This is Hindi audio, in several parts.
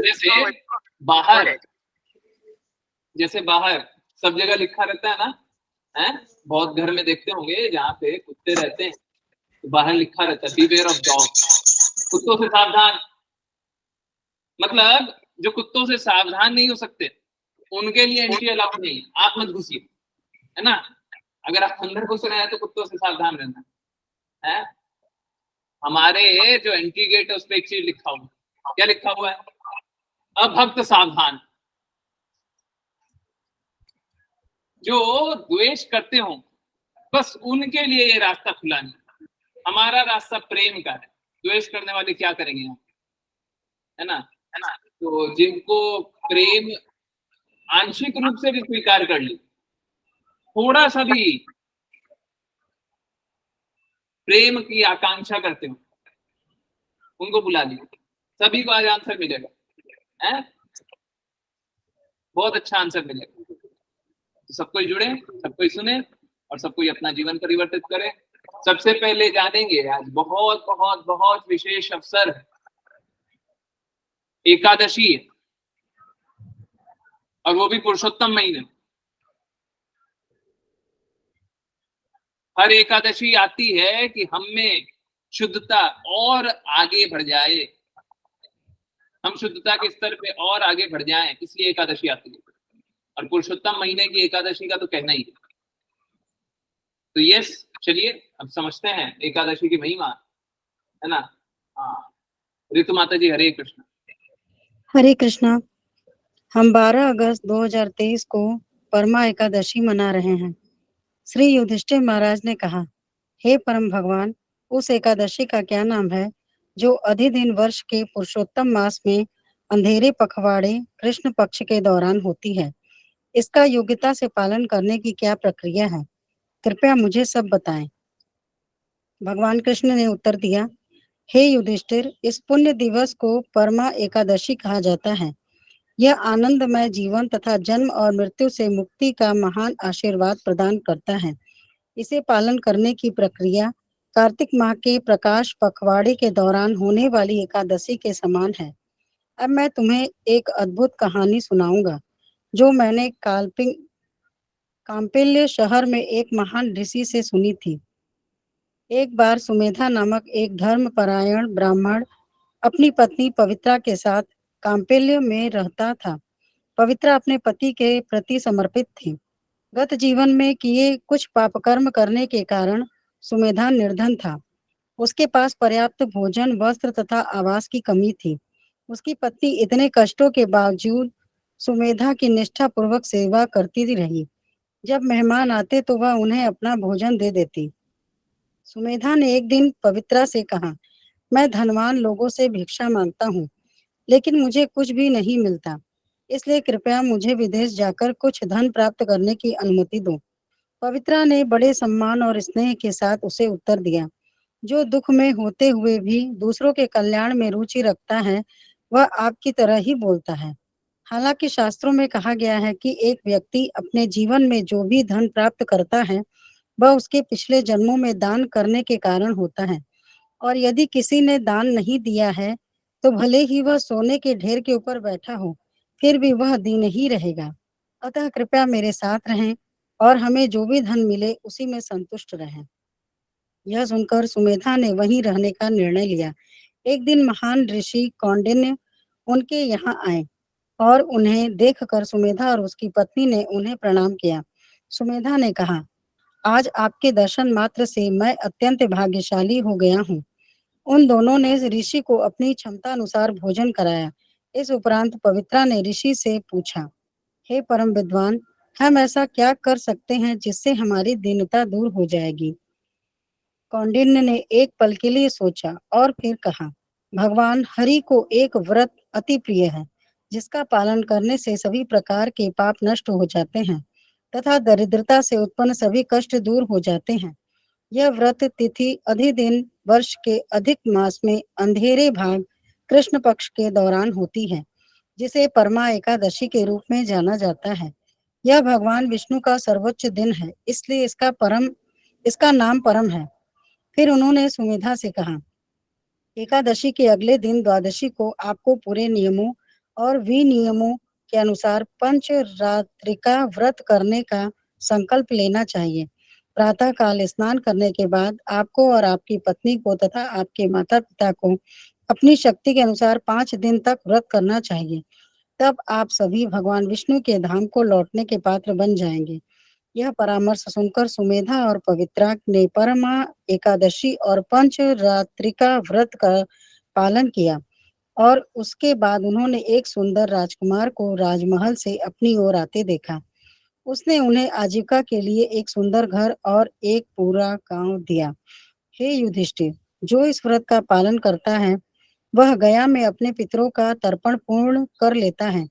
जैसे बाहर जैसे बाहर सब जगह लिखा रहता है ना, है? बहुत घर में देखते होंगे जहाँ पे कुत्ते रहते हैं, तो बाहर लिखा रहता है बीवेयर ऑफ डॉग, कुत्तों से सावधान। मतलब जो कुत्तों से सावधान नहीं हो सकते उनके लिए एंट्री अलाउड नहीं है, आप मत घुसिए, है ना। अगर आप अंदर घुस रहे हैं तो कुत्तों से सावधान रहना है। हमारे जो एंट्री गेट है उस पर एक चीज लिखा हुआ, क्या लिखा हुआ है? अभक्त सावधान। जो द्वेष करते हो बस उनके लिए ये रास्ता खुला नहीं, हमारा रास्ता प्रेम का है। द्वेष करने वाले क्या करेंगे यहाँ, है ना। तो जिनको प्रेम आंशिक रूप से भी स्वीकार कर ली, थोड़ा सा भी प्रेम की आकांक्षा करते हो, उनको बुला लिया, सभी को आज आंसर मिलेगा, है? बहुत अच्छा आंसर मिलेगा। तो सब कोई जुड़े, सब कोई सुने और सब कोई अपना जीवन परिवर्तित करे। सबसे पहले जानेंगे आज बहुत बहुत बहुत विशेष अवसर है, एकादशी है, और वो भी पुरुषोत्तम महीने। हर एकादशी आती है कि हम में शुद्धता और आगे बढ़ जाए, हम शुद्धता के स्तर पे और आगे बढ़ जाएं, इसलिए एकादशी आती है। और पुरुषोत्तम महीने की एकादशी का तो कहना ही है। तो यस, चलिए अब समझते हैं एकादशी की महिमा, है ना। हाँ, ऋतु माता जी, हरे कृष्ण। हरे कृष्णा। हम 12 अगस्त 2023 को परमा एकादशी मना रहे हैं। श्री युधिष्ठिर महाराज ने कहा, हे परम भगवान, उस एकादशी का क्या नाम है जो अधिदिन वर्ष के पुरुषोत्तम मास में अंधेरे पखवाड़े कृष्ण पक्ष के दौरान होती है। इसका योग्यता से पालन करने की क्या प्रक्रिया है? कृपया मुझे सब बताएं। भगवान कृष्ण ने उत्तर दिया, हे युधिष्ठिर, इस पुण्य दिवस को परमा एकादशी कहा जाता है। यह आनंदमय जीवन तथा जन्म और मृत्यु से मुक्ति का महान आशीर्वाद प्रदान करता है। इसे पालन करने की प्रक्रिया कार्तिक माह के प्रकाश पखवाड़े के दौरान होने वाली एकादशी के समान है। अब मैं तुम्हें एक अद्भुत कहानी सुनाऊंगा जो मैंने काम्पिल्य शहर में एक महान ऋषि से सुनी थी। एक बार सुमेधा नामक एक धर्मपरायण ब्राह्मण अपनी पत्नी पवित्रा के साथ काम्पिल्य में रहता था। पवित्रा अपने पति के प्रति समर्पित थी। गत जीवन में किए कुछ पापकर्म करने के कारण सुमेधा निर्धन था। उसके पास पर्याप्त भोजन, वस्त्र तथा आवास की कमी थी। उसकी पत्नी इतने कष्टों के बावजूद सुमेधा की निष्ठापूर्वक सेवा करती रही। जब मेहमान आते तो वह उन्हें अपना भोजन दे देती। सुमेधा ने एक दिन पवित्रा से कहा, मैं धनवान लोगों से भिक्षा मांगता हूँ, लेकिन मुझे कुछ भी नहीं मिलता, इसलिए कृपया मुझे विदेश जाकर कुछ धन प्राप्त करने की अनुमति दो। पवित्रा ने बड़े सम्मान और स्नेह के साथ उसे उत्तर दिया, जो दुख में होते हुए भी दूसरों के कल्याण में रुचि रखता है, वह आपकी तरह ही बोलता है। हालांकि शास्त्रों में कहा गया है कि एक व्यक्ति अपने जीवन में जो भी धन प्राप्त करता है वह उसके पिछले जन्मों में दान करने के कारण होता है, और यदि किसी ने दान नहीं दिया है तो भले ही वह सोने के ढेर के ऊपर बैठा हो, फिर भी वह दीन ही रहेगा। अतः कृपया मेरे साथ रहें और हमें जो भी धन मिले उसी में संतुष्ट रहें। यह सुनकर सुमेधा ने वहीं रहने का निर्णय लिया। एक दिन महान ऋषि कौंडिन्य उनके यहाँ आए और उन्हें देखकर सुमेधा और उसकी पत्नी ने उन्हें प्रणाम किया। सुमेधा ने कहा, आज आपके दर्शन मात्र से मैं अत्यंत भाग्यशाली हो गया हूँ। उन दोनों ने ऋषि को अपनी क्षमता अनुसार भोजन कराया। इस उपरांत पवित्रा ने ऋषि से पूछा, हे परम विद्वान, हम ऐसा क्या कर सकते हैं जिससे हमारी दीनता दूर हो जाएगी? कौंडिन्य ने एक पल के लिए सोचा और फिर कहा, भगवान हरि को एक व्रत अति प्रिय है, जिसका पालन करने से सभी प्रकार के पाप नष्ट हो जाते हैं तथा दरिद्रता से उत्पन्न सभी कष्ट दूर हो जाते हैं। यह व्रत तिथि अधिदिन वर्ष के अधिक मास में अंधेरे भाग कृष्ण पक्ष के दौरान होती है, जिसे परमा एकादशी के रूप में जाना जाता है। यह भगवान विष्णु का सर्वोच्च दिन है, इसलिए इसका नाम परम है। फिर उन्होंने सुमेधा से कहा, एकादशी के अगले दिन द्वादशी को आपको पूरे नियमों और विनियमों के अनुसार पंचरात्रिका व्रत करने का संकल्प लेना चाहिए। प्रातः काल स्नान करने के बाद आपको और आपकी पत्नी को तथा आपके माता-पिता को अपनी शक्ति के अनुसार 5 दिन तक व्रत करना चाहिए। तब आप सभी भगवान विष्णु के धाम को लौटने के पात्र बन जाएंगे। यह परामर्श सुनकर सुमेधा और पवित्रा ने परमा एकादशी और पंचरात्रिका व्रत का पालन किया और उसके बाद उन्होंने एक सुंदर राजकुमार को राजमहल से अपनी ओर आते देखा। उसने उन्हें आजीविका के लिए एक सुंदर घर और एक पूरा गांव दिया। हे युधिष्ठिर, जो इस व्रत का पालन करता है वह गया में अपने पितरों का तर्पण पूर्ण कर लेता है।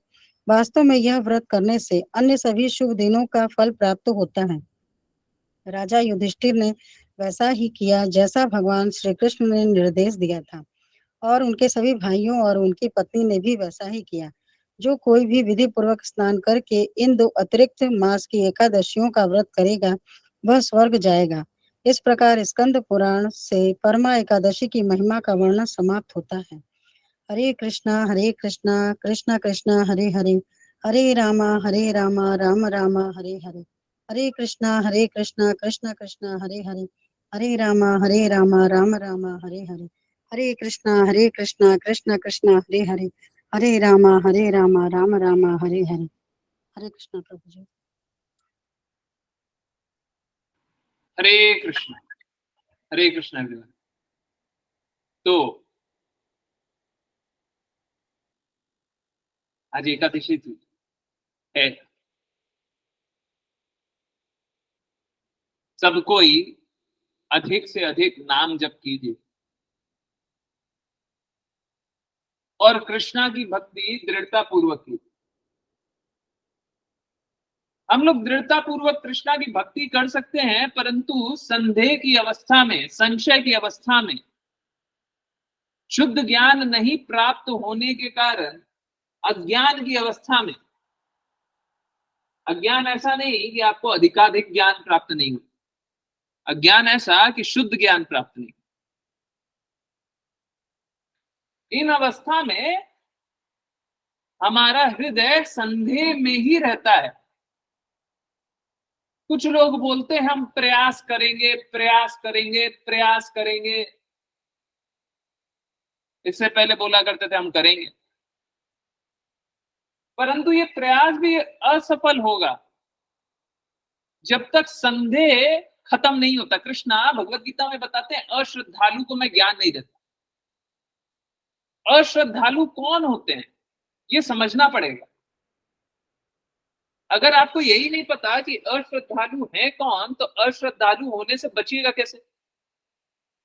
वास्तव में यह व्रत करने से अन्य सभी शुभ दिनों का फल प्राप्त होता है। राजा युधिष्ठिर ने वैसा ही किया जैसा भगवान श्री कृष्ण ने निर्देश दिया था और उनके सभी भाइयों और उनकी पत्नी ने भी वैसा ही किया। जो कोई भी विधि पूर्वक स्नान करके इन 2 अतिरिक्त मास की एकादशियों का व्रत करेगा वह स्वर्ग जाएगा। इस प्रकार स्कंद पुराण से परमा एकादशी की महिमा का वर्णन समाप्त होता है। हरे कृष्णा कृष्णा कृष्णा हरे हरे, हरे रामा राम राम हरे हरे, हरे कृष्णा कृष्णा कृष्णा हरे हरे, हरे रामा राम राम हरे हरे, हरे कृष्णा कृष्णा कृष्णा हरे हरे, हरे रामा राम राम हरे हरे। हरे कृष्णा प्रभु जी। हरे कृष्ण, हरे कृष्ण एवरीवन। तो आज एकादशी थी है। सब कोई अधिक से अधिक नाम जप कीजिए और कृष्णा की भक्ति दृढ़ता पूर्वक कीजिए। हम लोग दृढ़ता पूर्वक कृष्णा की भक्ति कर सकते हैं, परंतु संदेह की अवस्था में, संशय की अवस्था में, शुद्ध ज्ञान नहीं प्राप्त होने के कारण अज्ञान की अवस्था में, अज्ञान ऐसा नहीं कि आपको अधिकाधिक ज्ञान प्राप्त नहीं हो, अज्ञान ऐसा कि शुद्ध ज्ञान प्राप्त नहीं। इन अवस्था में हमारा हृदय संदेह में ही रहता है। कुछ लोग बोलते हैं हम प्रयास करेंगे, प्रयास करेंगे, प्रयास करेंगे। इससे पहले बोला करते थे हम करेंगे, परंतु ये प्रयास भी असफल होगा जब तक संदेह खत्म नहीं होता। कृष्णा भगवत गीता में बताते हैं अश्रद्धालु को मैं ज्ञान नहीं देता। अश्रद्धालु कौन होते हैं ये समझना पड़ेगा। अगर आपको यही नहीं पता कि अश्रद्धालु है कौन, तो अश्रद्धालु होने से बचिएगा कैसे?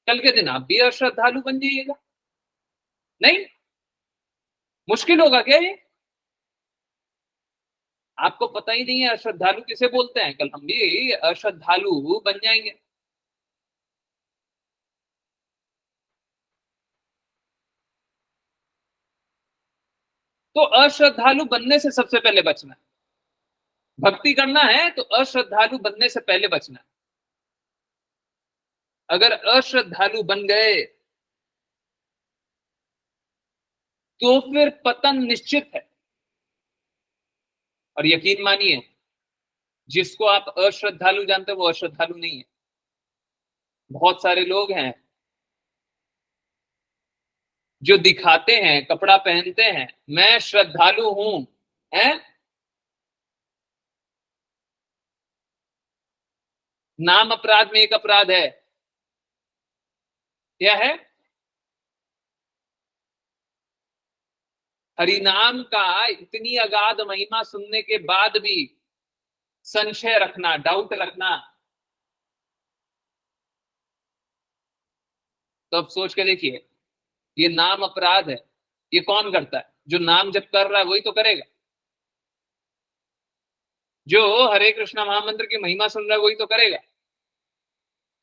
कल के दिन आप भी अश्रद्धालु बन जाइएगा। नहीं, मुश्किल होगा क्या ये? आपको पता ही नहीं है अश्रद्धालु किसे बोलते हैं, कल हम भी अश्रद्धालु बन जाएंगे। तो अश्रद्धालु बनने से सबसे पहले बचना है। भक्ति करना है तो अश्रद्धालु बनने से पहले बचना है। अगर अश्रद्धालु बन गए तो फिर पतन निश्चित है। और यकीन मानिए, जिसको आप अश्रद्धालु जानते हैं वो अश्रद्धालु नहीं है। बहुत सारे लोग हैं जो दिखाते हैं, कपड़ा पहनते हैं, मैं श्रद्धालु हूं, हैं? नाम अपराध में एक अपराध है। क्या है? हरिनाम का इतनी अगाध महिमा सुनने के बाद भी संशय रखना, डाउट रखना, तो अब सोच के देखिए, ये नाम अपराध है। ये कौन करता है? जो नाम जप कर रहा है वही तो करेगा। जो हरे कृष्णा महामंत्र की महिमा सुन रहा है वही तो करेगा।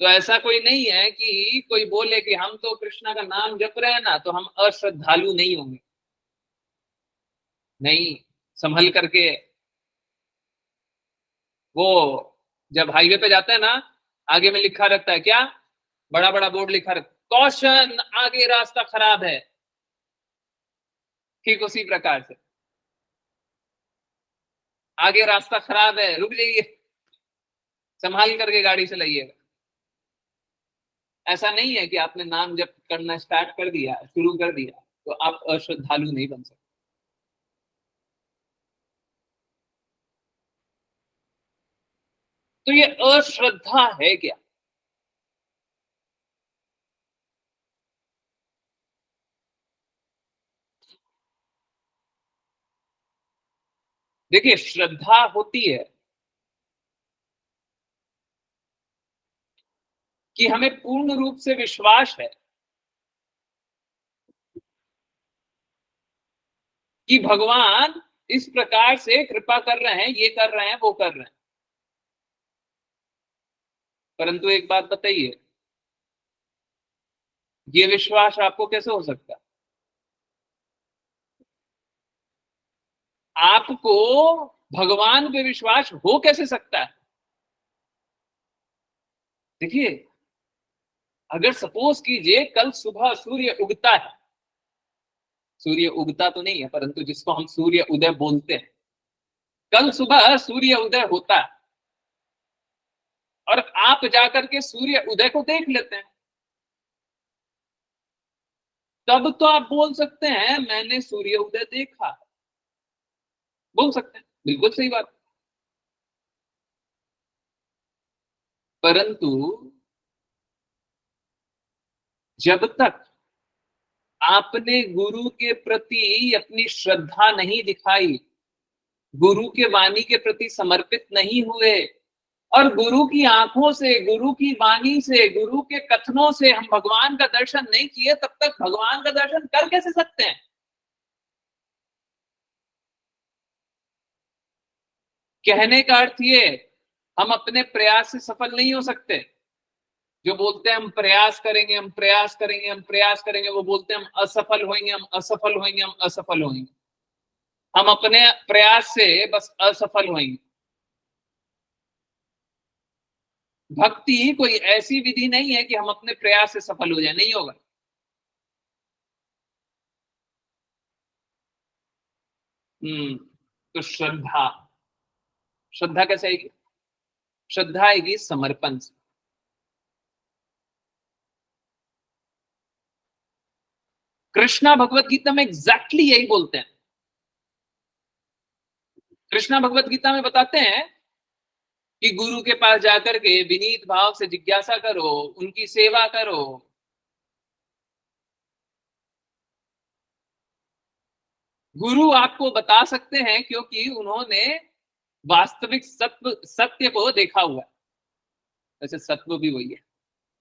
तो ऐसा कोई नहीं है कि कोई बोले कि हम तो कृष्णा का नाम जप रहे हैं ना तो हम अश्रद्धालु नहीं होंगे। नहीं, संभल करके। वो जब हाईवे पे जाता है ना, आगे में लिखा रहता है क्या? बड़ा बड़ा बोर्ड लिखा रहता है, कॉशन, आगे रास्ता खराब है। ठीक उसी प्रकार से आगे रास्ता खराब है, रुक जाइए, संभाल करके गाड़ी चलाइएगा। ऐसा नहीं है कि आपने नाम जप करना स्टार्ट कर दिया, शुरू कर दिया, तो आप अश्रद्धालु नहीं बन सकते। तो ये अश्रद्धा है क्या? देखिए, श्रद्धा होती है कि हमें पूर्ण रूप से विश्वास है कि भगवान इस प्रकार से कृपा कर रहे हैं, ये कर रहे हैं, वो कर रहे हैं। परंतु एक बात बताइए, ये विश्वास आपको कैसे हो सकता है? आपको भगवान पे विश्वास हो कैसे सकता है? देखिए, अगर सपोज कीजिए कल सुबह सूर्य उगता है, सूर्य उगता तो नहीं है परंतु जिसको हम सूर्य उदय बोलते हैं, कल सुबह सूर्य उदय होता है और आप जाकर के सूर्य उदय को देख लेते हैं, तब तो आप बोल सकते हैं मैंने सूर्य उदय देखा, बोल सकते हैं, बिल्कुल सही बात। परंतु जब तक आपने गुरु के प्रति अपनी श्रद्धा नहीं दिखाई, गुरु के वाणी के प्रति समर्पित नहीं हुए, और गुरु की आंखों से, गुरु की वाणी से, गुरु के कथनों से हम भगवान का दर्शन नहीं किए, तब तक भगवान का दर्शन कर कैसे सकते हैं? कहने का अर्थ ये, हम अपने प्रयास से सफल नहीं हो सकते। जो बोलते हैं हम प्रयास करेंगे, हम प्रयास करेंगे, हम प्रयास करेंगे, वो बोलते हैं हम असफल होंगे, हम असफल होंगे, हम असफल होंगे। हम अपने प्रयास से बस असफल होंगे। भक्ति कोई ऐसी विधि नहीं है कि हम अपने प्रयास से सफल हो जाए, नहीं होगा। तो श्रद्धा, श्रद्धा कैसे आएगी? श्रद्धा आएगी समर्पण से। कृष्णा भगवत गीता में एग्जैक्टली यही बोलते हैं। कृष्णा भगवत गीता में बताते हैं कि गुरु के पास जाकर के विनीत भाव से जिज्ञासा करो, उनकी सेवा करो। गुरु आपको बता सकते हैं क्योंकि उन्होंने वास्तविक सत्य को देखा हुआ है। वैसे सत्व भी वही है,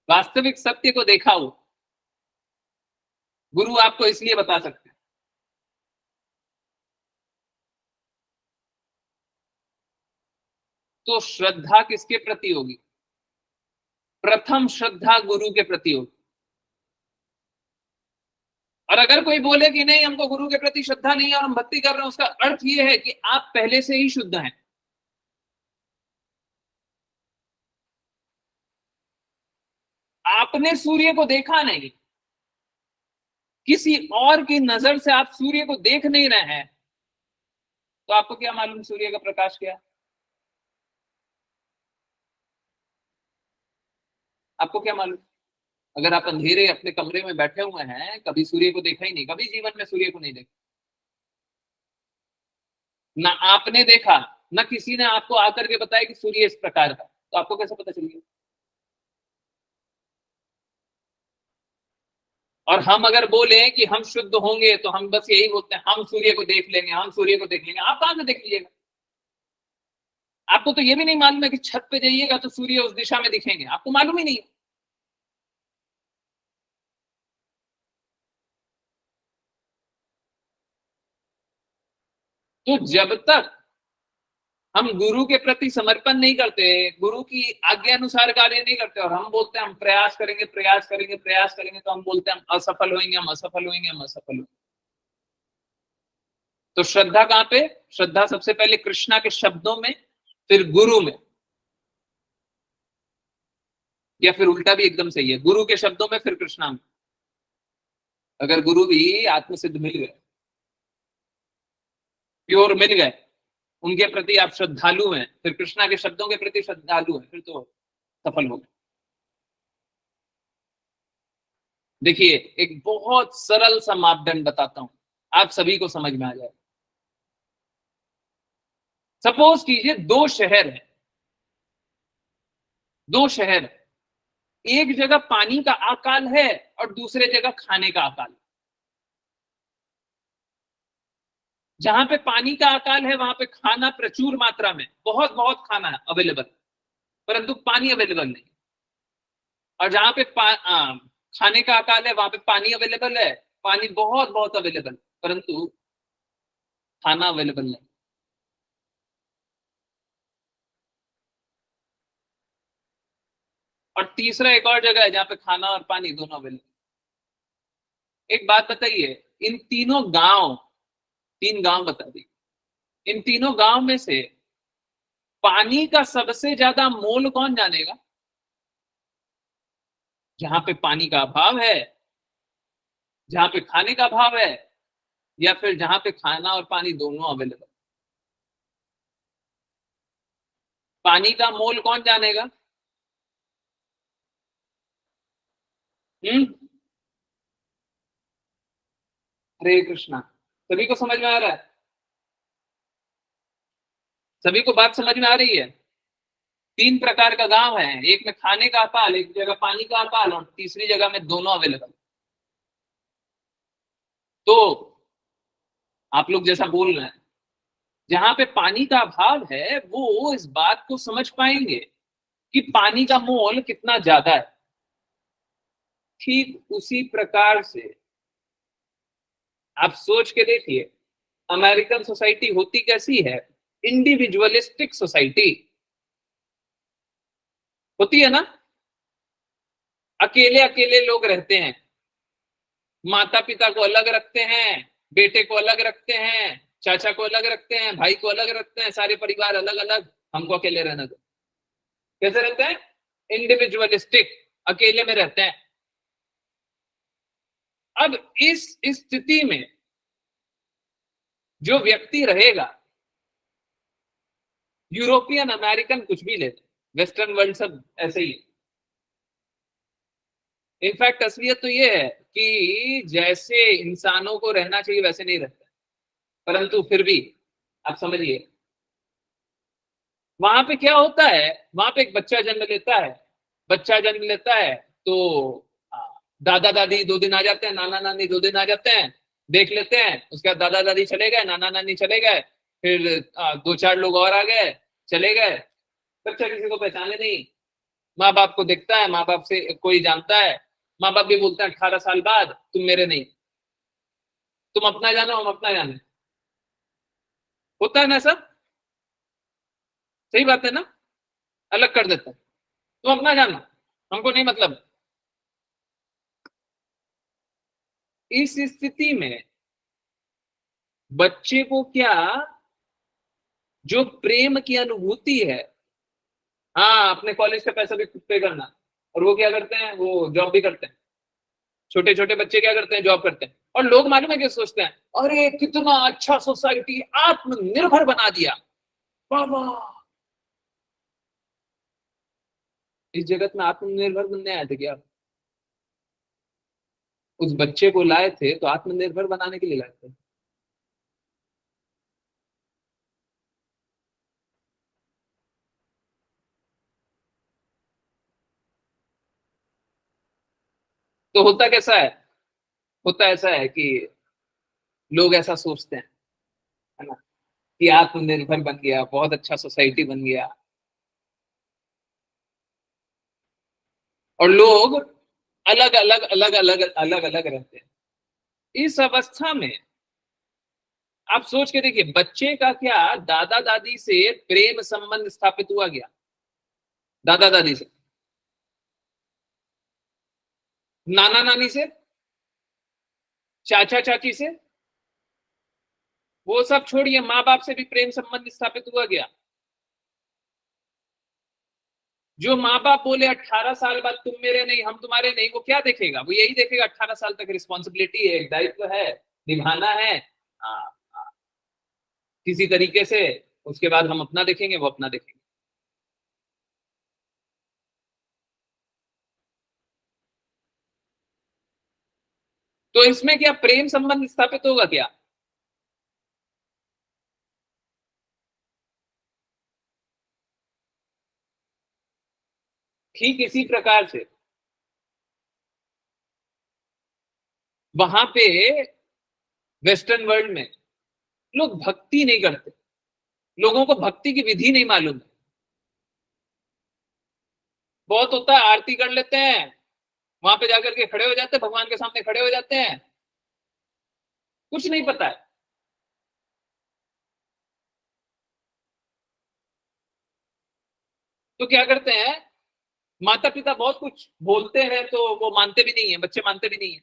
वास्तविक सत्य को देखा हुआ। गुरु आपको इसलिए बता सकते हैं। तो श्रद्धा किसके प्रति होगी? प्रथम श्रद्धा गुरु के प्रति होगी। और अगर कोई बोले कि नहीं हमको गुरु के प्रति श्रद्धा नहीं है और हम भक्ति कर रहे हैं, उसका अर्थ यह है कि आप पहले से ही शुद्ध हैं। आपने सूर्य को देखा नहीं, किसी और की नजर से आप सूर्य को देख नहीं रहे हैं, तो आपको क्या मालूम सूर्य का प्रकाश क्या है? आपको क्या मालूम? अगर आप अंधेरे अपने कमरे में बैठे हुए हैं, कभी सूर्य को देखा ही नहीं, कभी जीवन में सूर्य को नहीं देखा, ना आपने देखा, ना किसी ने आपको आकर के बताया कि सूर्य इस प्रकार का, तो आपको कैसे पता चलेगा? और हम अगर बोले कि हम शुद्ध होंगे तो हम बस यही बोलते हैं हम सूर्य को देख लेंगे, हम सूर्य को देख लेंगे। आप कहां से देख लीजिएगा? आपको तो ये भी नहीं मालूम है कि छत पे जाइएगा तो सूर्य उस दिशा में दिखेंगे, आपको मालूम ही नहीं। तो जब तक हम गुरु के प्रति समर्पण नहीं करते, गुरु की आज्ञा अनुसार कार्य नहीं करते, और हम बोलते हैं हम प्रयास करेंगे, प्रयास करेंगे, प्रयास करेंगे, तो हम बोलते हैं हम असफल होंगे, हम असफल होंगे, हम असफल होंगे। तो श्रद्धा कहां पे? श्रद्धा सबसे पहले कृष्णा के शब्दों में, फिर गुरु में, या फिर उल्टा भी एकदम सही है, गुरु के शब्दों में फिर कृष्णा में। अगर गुरु भी आत्म सिद्ध मिल गए प्योर मिल गए, उनके प्रति आप श्रद्धालु हैं, फिर कृष्णा के शब्दों के प्रति श्रद्धालु हैं, फिर तो सफल हो गए। देखिए एक बहुत सरल सा मापदंड बताता हूं, आप सभी को समझ में आ जाए। सपोज कीजिए दो शहर है, दो शहर, एक जगह पानी का अकाल है और दूसरे जगह खाने का अकाल। जहां पे पानी का अकाल है वहां पे खाना प्रचुर मात्रा में, बहुत बहुत खाना है अवेलेबल, परंतु पानी अवेलेबल नहीं। और जहां पे खाने का अकाल है वहां पे पानी अवेलेबल है, पानी बहुत बहुत अवेलेबल, परंतु खाना अवेलेबल नहीं। और तीसरा एक और जगह है जहां पे खाना और पानी दोनों अवेलेबल। एक बात बताइए, इन तीनों गांव, तीन गांव बता दी, इन तीनों गांव में से पानी का सबसे ज्यादा मोल कौन जानेगा? जहां पे पानी का अभाव है, जहां पे खाने का अभाव है, या फिर जहां पे खाना और पानी दोनों अवेलेबल? पानी का मोल कौन जानेगा? हम्म, हरे कृष्णा। सभी को समझ में आ रहा है? सभी को बात समझ में आ रही है? तीन प्रकार का गांव है, एक में खाने का अकाल, एक जगह पानी का अकाल, और तीसरी जगह में दोनों अवेलेबल। तो आप लोग जैसा बोल रहे हैं, जहां पे पानी का अभाव है वो इस बात को समझ पाएंगे कि पानी का मोल कितना ज्यादा है। ठीक उसी प्रकार से आप सोच के देखिए, अमेरिकन सोसाइटी होती कैसी है? इंडिविजुअलिस्टिक सोसाइटी होती है ना, अकेले अकेले लोग रहते हैं, माता पिता को अलग रखते हैं, बेटे को अलग रखते हैं, चाचा को अलग रखते हैं, भाई को अलग रखते हैं, सारे परिवार अलग अलग, हमको अकेले रहना दो। कैसे रहते हैं? इंडिविजुअलिस्टिक, अकेले में रहते हैं। अब इस स्थिति में जो व्यक्ति रहेगा, यूरोपियन अमेरिकन कुछ भी लेते, वेस्टर्न वर्ल्ड सब ऐसे ही है। इनफैक्ट असलियत तो ये है कि जैसे इंसानों को रहना चाहिए वैसे नहीं रहता, परंतु फिर भी आप समझिए, वहां पे क्या होता है, वहां पे एक बच्चा जन्म लेता है, बच्चा जन्म लेता है तो दादा दादी 2 दिन आ जाते हैं, नाना नानी 2 दिन आ जाते हैं, देख लेते हैं, उसके बाद दादा दादी चले गए, नाना नानी चले गए, फिर 2-4 लोग और आ गए, चले गए, बच्चा किसी को पहचाने नहीं, माँ बाप को देखता है, माँ बाप से कोई जानता है, माँ बाप भी बोलते हैं 18 साल बाद तुम मेरे नहीं, तुम अपना जानो हम अपना जाने। होता है ना सब? सही बात है ना? अलग कर देता है, तुम अपना जानो, हमको नहीं मतलब। इस स्थिति में बच्चे को क्या, जो प्रेम की अनुभूति है, हाँ अपने कॉलेज का पैसा भी खुद पे करना, और वो क्या करते हैं, वो जॉब भी करते हैं, छोटे छोटे बच्चे क्या करते हैं, जॉब करते हैं, और लोग मालूम है क्या सोचते हैं, अरे कितना अच्छा सोसाइटी, आत्मनिर्भर बना दिया, वाह वाह। इस जगत में आत्मनिर्भर बनने आए थे क्या? उस बच्चे को लाए थे तो आत्मनिर्भर बनाने के लिए लाए थे। तो होता कैसा होता ऐसा है कि लोग ऐसा सोचते हैं, है ना, कि आत्मनिर्भर बन गया, बहुत अच्छा सोसाइटी बन गया, और लोग अलग अलग अलग अलग अलग अलग रहते हैं। इस अवस्था में आप सोच के देखिए, बच्चे का क्या दादा दादी से प्रेम संबंध स्थापित हुआ गया? दादा दादी से, नाना नानी से, चाचा चाची से, वो सब छोड़िए, माँ बाप से भी प्रेम संबंध स्थापित हुआ गया। जो माँ बाप बोले 18 साल बाद तुम मेरे नहीं हम तुम्हारे नहीं, वो क्या देखेगा? वो यही देखेगा 18 साल तक रिस्पॉन्सिबिलिटी है, एक दायित्व है, निभाना है। हाँ, हाँ। किसी तरीके से, उसके बाद हम अपना देखेंगे, वो अपना देखेंगे। तो इसमें क्या प्रेम संबंध स्थापित होगा क्या? ठीक इसी प्रकार से वहां पे वेस्टर्न वर्ल्ड में लोग भक्ति नहीं करते, लोगों को भक्ति की विधि नहीं मालूम है। बहुत होता है आरती कर लेते हैं, वहां पे जाकर के खड़े हो जाते हैं, भगवान के सामने खड़े हो जाते हैं, कुछ नहीं पता है। तो क्या करते हैं, माता पिता बहुत कुछ बोलते हैं तो वो मानते भी नहीं है, बच्चे मानते भी नहीं है।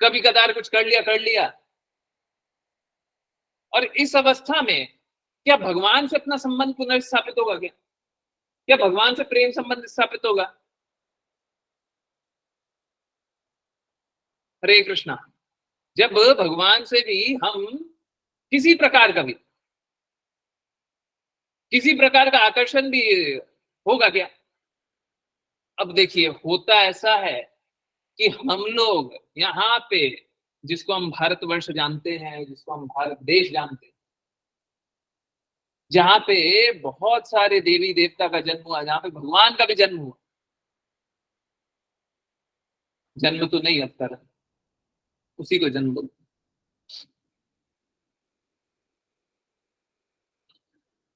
कभी कदार कुछ कर लिया। और इस अवस्था में क्या भगवान से अपना संबंध पुनर्स्थापित होगा क्या? क्या भगवान से प्रेम संबंध स्थापित होगा? हरे कृष्णा। जब भगवान से भी हम किसी प्रकार का भी, किसी प्रकार का आकर्षण भी होगा क्या? अब देखिए, होता ऐसा है कि हम लोग यहाँ पे, जिसको हम भारतवर्ष जानते हैं, जिसको हम भारत देश जानते हैं, जहां पे बहुत सारे देवी देवता का जन्म हुआ, जहां पे भगवान का भी जन्म हुआ, जन्म तो नहीं अवतरण, उसी को जन्म बोलते।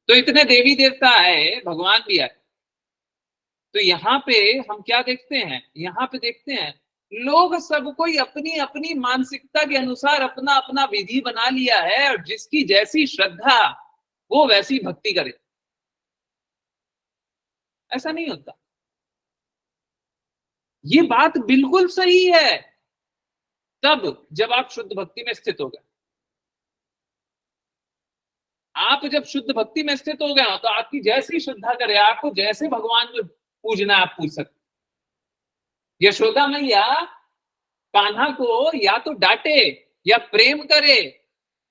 तो इतने देवी देवता आए, भगवान भी आए, तो यहाँ पे हम क्या देखते हैं, यहाँ पे देखते हैं लोग सब कोई अपनी अपनी मानसिकता के अनुसार अपना अपना विधि बना लिया है, और जिसकी जैसी श्रद्धा वो वैसी भक्ति करे। ऐसा नहीं होता। ये बात बिल्कुल सही है तब जब आप शुद्ध भक्ति में स्थित हो गए। आप जब शुद्ध भक्ति में स्थित हो गए तो आपकी जैसी श्रद्धा करे, आपको जैसे भगवान को पूजना आप पूछ सकते। यशोदा मैया कान्हा को या तो डांटे या प्रेम करे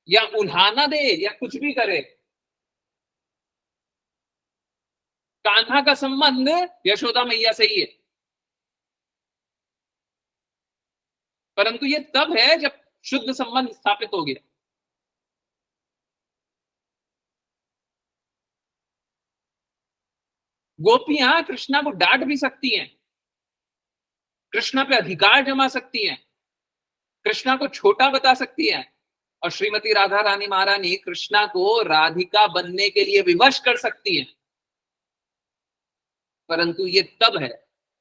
या उल्हाना दे या कुछ भी करे, कान्हा का संबंध यशोदा मैया से ही है। परंतु ये तब है जब शुद्ध संबंध स्थापित हो गया। गोपियां कृष्णा को डांट भी सकती हैं, कृष्णा पे अधिकार जमा सकती हैं, कृष्णा को छोटा बता सकती हैं, और श्रीमती राधा रानी महारानी कृष्णा को राधिका बनने के लिए विवश कर सकती हैं। परंतु ये तब है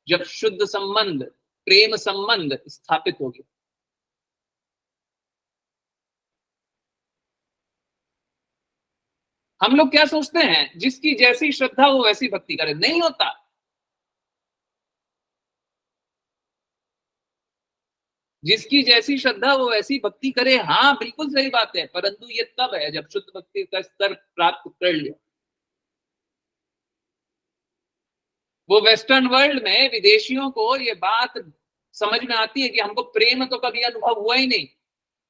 जब शुद्ध संबंध, प्रेम संबंध स्थापित हो गया। हम लोग क्या सोचते हैं, जिसकी जैसी श्रद्धा वो वैसी भक्ति करे, नहीं होता। जिसकी जैसी श्रद्धा वो वैसी भक्ति करे, हाँ बिल्कुल सही बात है, परंतु ये तब है जब शुद्ध भक्ति का स्तर प्राप्त कर लिया। वो वेस्टर्न वर्ल्ड में विदेशियों को ये बात समझ में आती है कि हमको प्रेम तो कभी अनुभव हुआ ही नहीं,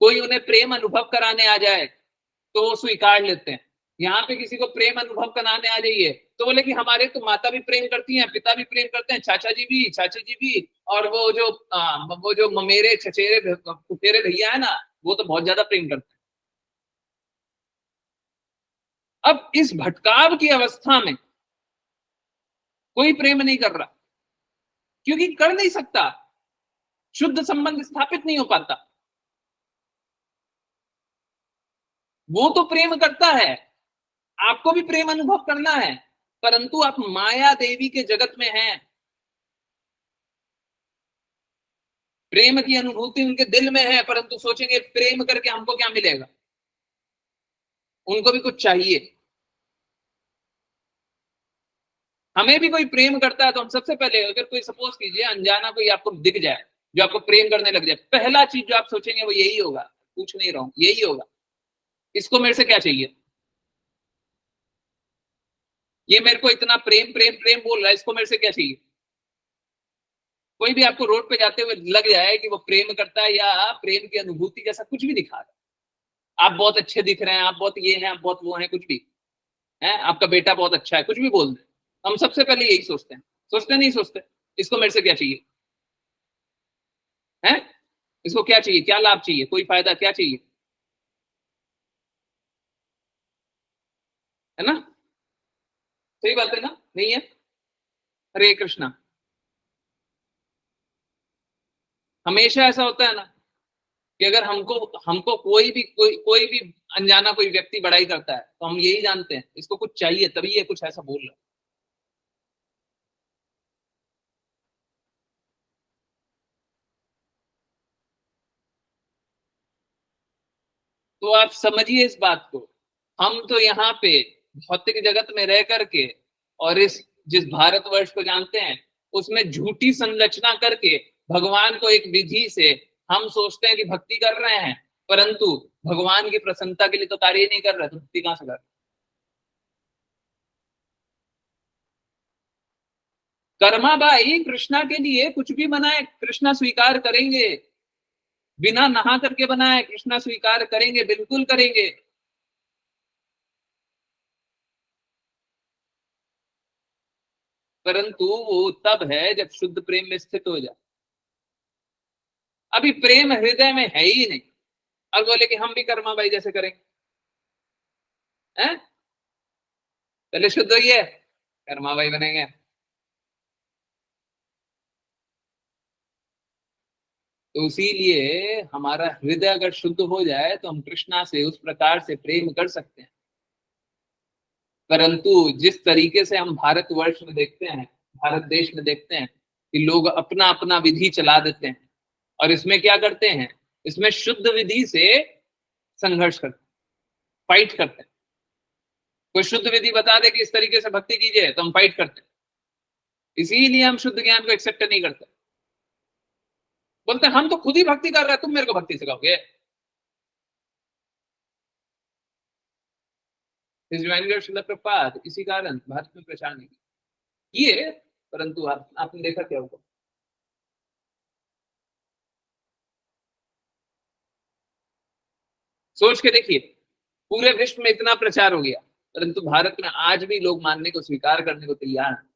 कोई उन्हें प्रेम अनुभव कराने आ जाए तो वो स्वीकार लेते हैं। यहाँ पे किसी को प्रेम अनुभव कराने आ जाइए तो बोले कि हमारे तो माता भी प्रेम करती हैं, पिता भी प्रेम करते हैं, चाचा जी भी, चाची जी भी, और वो जो ममेरे चचेरे फुफेरे भैया है ना, वो तो बहुत ज्यादा प्रेम करते हैं। अब इस भटकाव की अवस्था में कोई प्रेम नहीं कर रहा, क्योंकि कर नहीं सकता, शुद्ध संबंध स्थापित नहीं हो पाता। वो तो प्रेम करता है, आपको भी प्रेम अनुभव करना है, परंतु आप माया देवी के जगत में हैं। प्रेम की अनुभूति उनके दिल में है, परंतु सोचेंगे प्रेम करके हमको क्या मिलेगा, उनको भी कुछ चाहिए। हमें भी कोई प्रेम करता है तो हम सबसे पहले, अगर कोई सपोज कीजिए अनजाना कोई आपको दिख जाए जो आपको प्रेम करने लग जाए, पहला चीज जो आप सोचेंगे वो यही होगा, पूछ नहीं रहा हूं, यही होगा, इसको मेरे से क्या चाहिए, ये मेरे को इतना प्रेम प्रेम प्रेम बोल रहा है, इसको मेरे से क्या चाहिए। कोई भी आपको रोड पे जाते हुए लग जाए कि वो प्रेम करता है या प्रेम की अनुभूति जैसा कुछ भी दिखा रहा है, आप बहुत अच्छे दिख रहे हैं, आप बहुत ये हैं, आप बहुत वो हैं, कुछ भी है, आपका बेटा बहुत अच्छा है, कुछ भी बोल दे, हम सबसे पहले यही सोचते हैं। सोचते नहीं सोचते, इसको मेरे से क्या चाहिए, है, इसको क्या चाहिए, क्या लाभ चाहिए, कोई फायदा क्या चाहिए, है ना? सही बात है ना, नहीं है? हरे कृष्णा। हमेशा ऐसा होता है ना कि अगर हमको हमको कोई भी अनजाना कोई व्यक्ति बड़ाई करता है तो हम यही जानते हैं इसको कुछ चाहिए, तभी ये कुछ ऐसा बोल रहा है। तो आप समझिए इस बात को, हम तो यहाँ पे भौतिक जगत में रह करके और इस जिस भारतवर्ष को जानते हैं उसमें झूठी संरचना करके भगवान को एक विधि से हम सोचते हैं कि भक्ति कर रहे हैं, परंतु भगवान की प्रसन्नता के लिए तो कार्य नहीं कर रहे, तो भक्ति कहां से कर रहे? कर्माबाई कृष्णा के लिए कुछ भी बनाए कृष्णा स्वीकार करेंगे, बिना नहा करके बनाए कृष्णा स्वीकार करेंगे, बिल्कुल करेंगे। परंतु वो तब है जब शुद्ध प्रेम में स्थित हो जाए। अभी प्रेम हृदय में है ही नहीं, और बोले कि हम भी कर्माबाई जैसे करेंगे, हैं? पहले शुद्ध होइए, कर्माबाई बनेंगे। तो इसीलिए हमारा हृदय अगर शुद्ध हो जाए तो हम कृष्णा से उस प्रकार से प्रेम कर सकते हैं। परंतु जिस तरीके से हम भारतवर्ष में देखते हैं, भारत देश में देखते हैं कि लोग अपना अपना विधि चला देते हैं, और इसमें क्या करते हैं, इसमें शुद्ध विधि से संघर्ष करते हैं, फाइट करते हैं। कोई शुद्ध विधि बता दे कि इस तरीके से भक्ति कीजिए तो हम फाइट करते हैं। इसीलिए हम शुद्ध ज्ञान को एक्सेप्ट नहीं करते, बोलते हैं हम तो खुद ही भक्ति कर रहे हैं, तुम मेरे को भक्ति सिखाओगे। इस ज्वाइनिंग शिला प्रपात इसी कारण भारत में प्रचार नहीं किए। परंतु आपने देखा क्या होगा, सोच के देखिए, पूरे विश्व में इतना प्रचार हो गया परंतु भारत में आज भी लोग मानने को स्वीकार करने को तैयार हैं।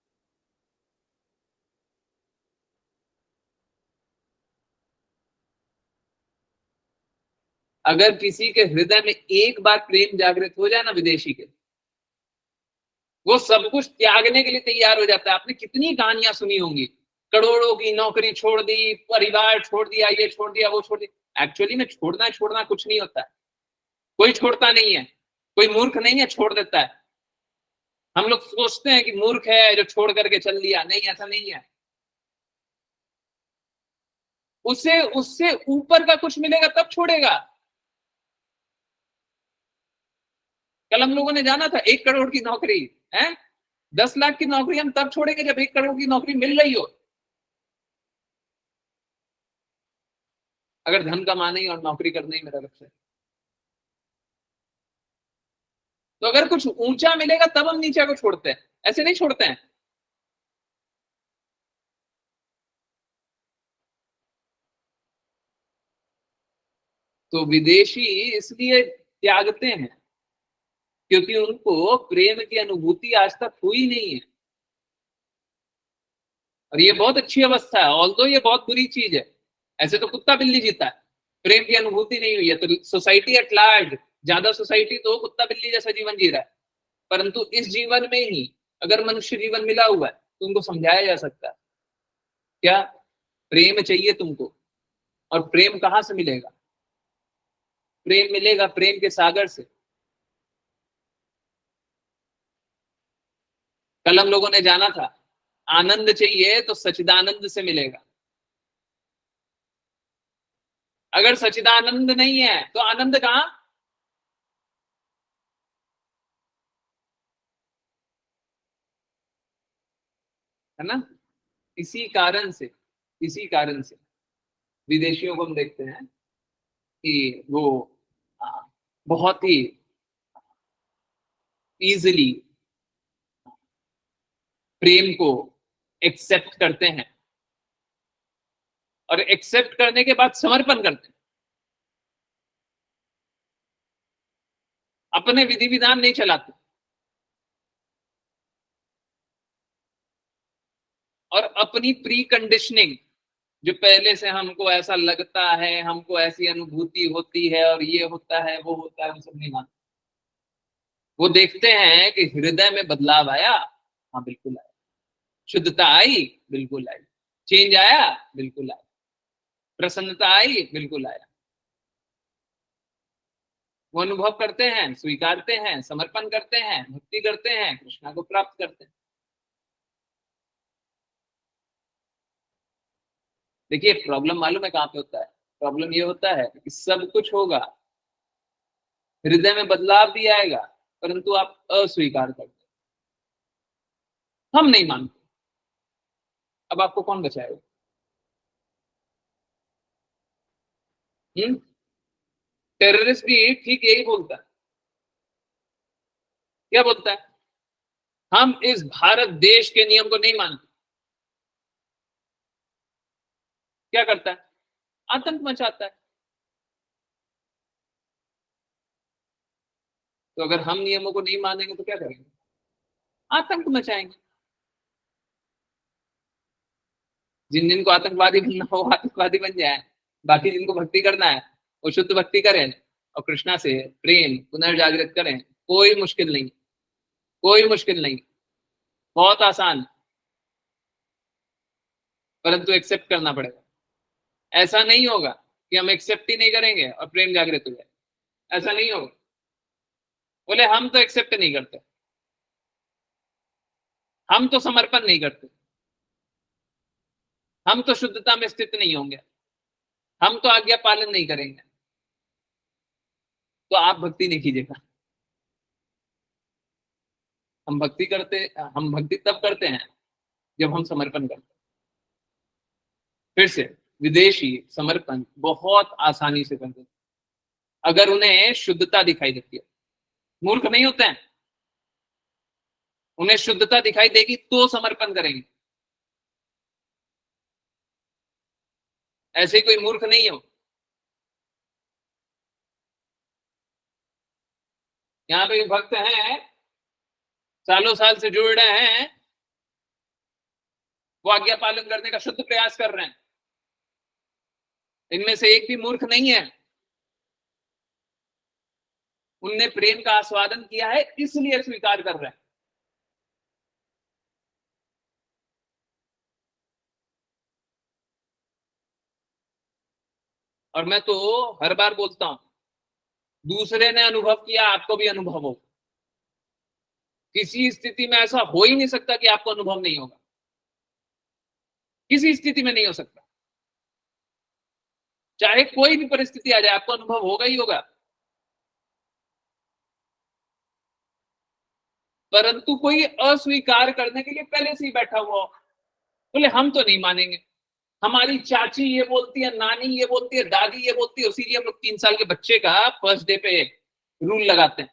अगर किसी के हृदय में एक बार प्रेम जागृत हो जाए ना विदेशी के, वो सब कुछ त्यागने के लिए तैयार हो जाता है। आपने कितनी कहानियां सुनी होंगी, करोड़ों की नौकरी छोड़ दी, परिवार छोड़ दिया, ये छोड़ दिया, वो छोड़ दिया। एक्चुअली में छोड़ना छोड़ना कुछ नहीं होता है, कोई छोड़ता नहीं है, कोई मूर्ख नहीं है छोड़ देता है। हम लोग सोचते हैं कि मूर्ख है जो छोड़ करके चल दिया, नहीं, ऐसा नहीं है। उसे उससे ऊपर का कुछ मिलेगा तब छोड़ेगा। कल हम लोगों ने जाना था 1 करोड़ की नौकरी है, 10 लाख की नौकरी हम तब छोड़ेंगे जब 1 करोड़ की नौकरी मिल रही हो। अगर धन कमाना ही और नौकरी करना ही मेरा लक्ष्य है, तो अगर कुछ ऊंचा मिलेगा तब हम नीचे को छोड़ते हैं, ऐसे नहीं छोड़ते हैं। तो विदेशी इसलिए त्यागते हैं क्योंकि उनको प्रेम की अनुभूति आज तक हुई नहीं है। और ये बहुत अच्छी अवस्था है, ऑल्दो ये बहुत बुरी चीज है। ऐसे तो कुत्ता बिल्ली जीता है, प्रेम की अनुभूति नहीं हुई है, तो सोसाइटी एट लार्ज, ज्यादा सोसाइटी तो कुत्ता बिल्ली जैसा जीवन जी रहा है। परंतु इस जीवन में ही अगर मनुष्य जीवन मिला हुआ है तो उनको समझाया जा सकता है क्या, प्रेम चाहिए तुमको, और प्रेम कहां से मिलेगा? प्रेम मिलेगा प्रेम के सागर से। कल हम लोगों ने जाना था, आनंद चाहिए तो सच्चिदानंद से मिलेगा। अगर सच्चिदानंद नहीं है तो आनंद कहां? है ना? इसी कारण से, इसी कारण से विदेशियों को हम देखते हैं कि वो आ, बहुत ही इजीली प्रेम को एक्सेप्ट करते हैं, और एक्सेप्ट करने के बाद समर्पण करते हैं। अपने विधि विधान नहीं चलाते, और अपनी प्री कंडीशनिंग, जो पहले से हमको ऐसा लगता है, हमको ऐसी अनुभूति होती है और ये होता है वो होता है, वो सब नहीं मानते। वो देखते हैं कि हृदय में बदलाव आया, हाँ बिल्कुल आया, शुद्धता आई, बिल्कुल आई, चेंज आया, बिल्कुल आया, प्रसन्नता आई, बिल्कुल आया। वो अनुभव करते हैं, स्वीकारते हैं, समर्पण करते हैं, भक्ति करते हैं, कृष्णा को प्राप्त करते हैं। देखिए प्रॉब्लम मालूम है कहाँ पे होता है? प्रॉब्लम ये होता है कि सब कुछ होगा, हृदय में बदलाव भी आएगा, परंतु आप अस्वीकार करते, हम नहीं मानते। अब आपको कौन बचाएगा? टेररिस्ट भी ठीक यही बोलता है। क्या बोलता है? हम इस भारत देश के नियम को नहीं मानते। क्या करता है? आतंक मचाता है। तो अगर हम नियमों को नहीं मानेंगे तो क्या करेंगे? आतंक मचाएंगे। जिन जिनको आतंकवादी बनना हो आतंकवादी बन जाए, बाकी जिनको भक्ति करना है वो शुद्ध भक्ति करें और कृष्णा से प्रेम पुनर्जागृत करें। कोई मुश्किल नहीं, कोई मुश्किल नहीं, बहुत आसान, परंतु एक्सेप्ट करना पड़ेगा। ऐसा नहीं होगा कि हम एक्सेप्ट ही नहीं करेंगे और प्रेम जागृत हो जाए, ऐसा नहीं होगा। बोले हम तो एक्सेप्ट नहीं करते, हम तो समर्पण नहीं करते, हम तो शुद्धता में स्थित नहीं होंगे, हम तो आज्ञा पालन नहीं करेंगे, तो आप भक्ति नहीं कीजिएगा। हम भक्ति तब करते हैं जब हम समर्पण करते हैं। फिर से विदेशी समर्पण बहुत आसानी से करते हैं अगर उन्हें शुद्धता दिखाई देती है। मूर्ख नहीं होते हैं, उन्हें शुद्धता दिखाई देगी तो समर्पण करेंगे। ऐसे कोई मूर्ख नहीं हो। यहाँ पे भक्त हैं, सालों साल से जुड़ रहे हैं, वो आज्ञा पालन करने का शुद्ध प्रयास कर रहे हैं, इनमें से एक भी मूर्ख नहीं है। उनने प्रेम का आस्वादन किया है इसलिए स्वीकार कर रहे हैं। और मैं तो हर बार बोलता हूं, दूसरे ने अनुभव किया आपको भी अनुभव हो। किसी स्थिति में ऐसा हो ही नहीं सकता कि आपको अनुभव नहीं होगा, किसी स्थिति में नहीं हो सकता। चाहे कोई भी परिस्थिति आ जाए आपको अनुभव होगा ही होगा। परंतु कोई अस्वीकार करने के लिए पहले से ही बैठा हुआ हो, बोले हम तो नहीं मानेंगे, हमारी चाची ये बोलती है, नानी ये बोलती है, दादी ये बोलती है, इसीलिए हम लोग 3 साल के बच्चे का फर्स्ट डे पे रूल लगाते हैं।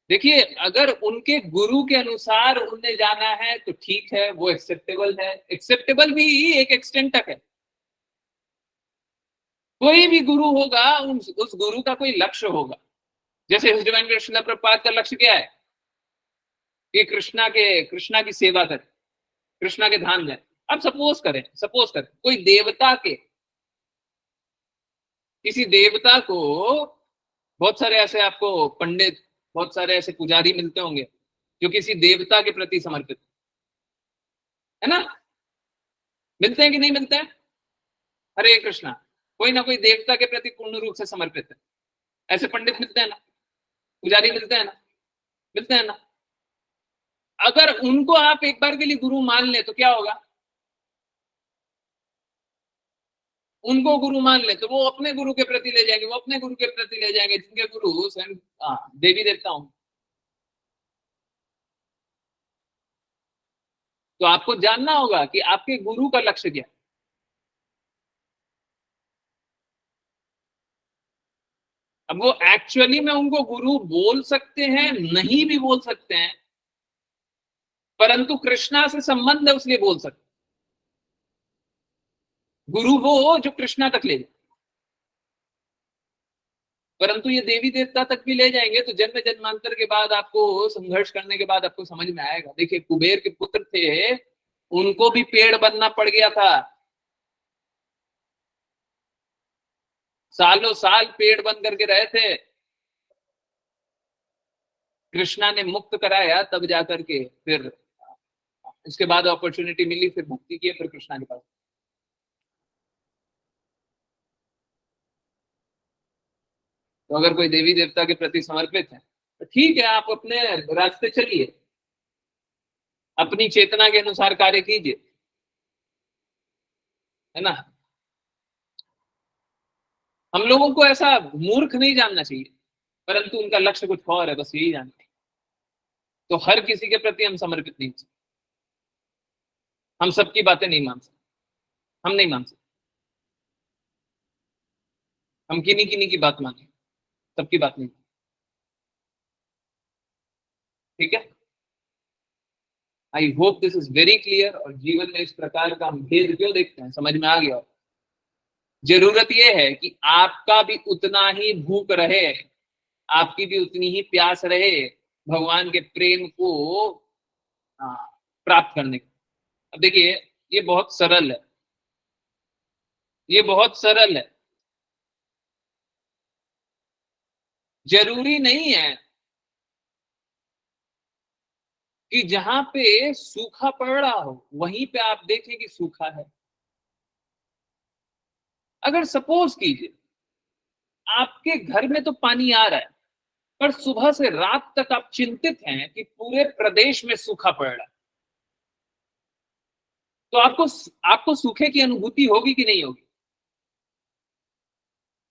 देखिए अगर उनके गुरु के अनुसार उन्हें जाना है तो ठीक है, वो एक्सेप्टेबल है, एक्सेप्टेबल भी एक एक्सटेंट तक है। कोई भी गुरु होगा, उस गुरु का कोई लक्ष्य होगा। जैसे his divine grace Srila Prabhupada का लक्ष्य क्या है? कि कृष्णा की सेवा करें, कृष्णा के धाम जाए। अब सपोज करें कोई देवता के, किसी देवता को, बहुत सारे ऐसे आपको पंडित, बहुत सारे ऐसे पुजारी मिलते होंगे जो किसी देवता के प्रति समर्पित है ना, मिलते हैं कि नहीं मिलते हैं? हरे कृष्णा, कोई ना कोई देवता के प्रति पूर्ण रूप से समर्पित है। ऐसे पंडित मिलते हैं ना, पुजारी मिलते हैं ना, मिलते हैं ना। अगर उनको आप एक बार के लिए गुरु मान ले तो क्या होगा? उनको गुरु मान ले तो वो अपने गुरु के प्रति ले जाएंगे, वो अपने गुरु के प्रति ले जाएंगे, जिनके गुरु स्वयं देवी देवता हूं। तो आपको जानना होगा कि आपके गुरु का लक्ष्य क्या है। अब वो एक्चुअली में उनको गुरु बोल सकते हैं, नहीं भी बोल सकते हैं, परंतु कृष्णा से संबंध है उसलिए बोल सकते। गुरु वो जो कृष्णा तक ले जाए। परंतु ये देवी देवता तक भी ले जाएंगे तो जन्म जन्मांतर के बाद आपको संघर्ष करने के बाद आपको समझ में आएगा। देखिए कुबेर के पुत्र थे, उनको भी पेड़ बनना पड़ गया था, सालों साल पेड़ बन करके रहे थे। कृष्णा ने मुक्त कराया तब जाकर के फिर इसके बाद अपॉर्चुनिटी मिली, फिर भक्ति की, फिर कृष्णा के पास। तो अगर कोई देवी देवता के प्रति समर्पित है तो ठीक है, आप अपने रास्ते चलिए, अपनी चेतना के अनुसार कार्य कीजिए, है ना। हम लोगों को ऐसा मूर्ख नहीं जानना चाहिए, परंतु उनका लक्ष्य कुछ और है, बस यही जानते हैं। तो हर किसी के प्रति हम समर्पित नहीं हो सकते, हम सबकी बातें नहीं मान सकते, हम नहीं मान सकते, हम किन्हीं किन्हीं की बात माने, सबकी बात नहीं। ठीक है, I hope this is very clear. और जीवन में इस प्रकार का हम भेद क्यों देखते हैं, समझ में आ गया। जरूरत यह है कि आपका भी उतना ही भूख रहे, आपकी भी उतनी ही प्यास रहे भगवान के प्रेम को प्राप्त करने की। अब देखिए ये बहुत सरल है, ये बहुत सरल है। जरूरी नहीं है कि जहां पे सूखा पड़ रहा हो वहीं पे आप देखें कि सूखा है। अगर सपोज कीजिए आपके घर में तो पानी आ रहा है, पर सुबह से रात तक आप चिंतित हैं कि पूरे प्रदेश में सूखा पड़ रहा है, तो आपको सूखे की अनुभूति होगी कि नहीं होगी।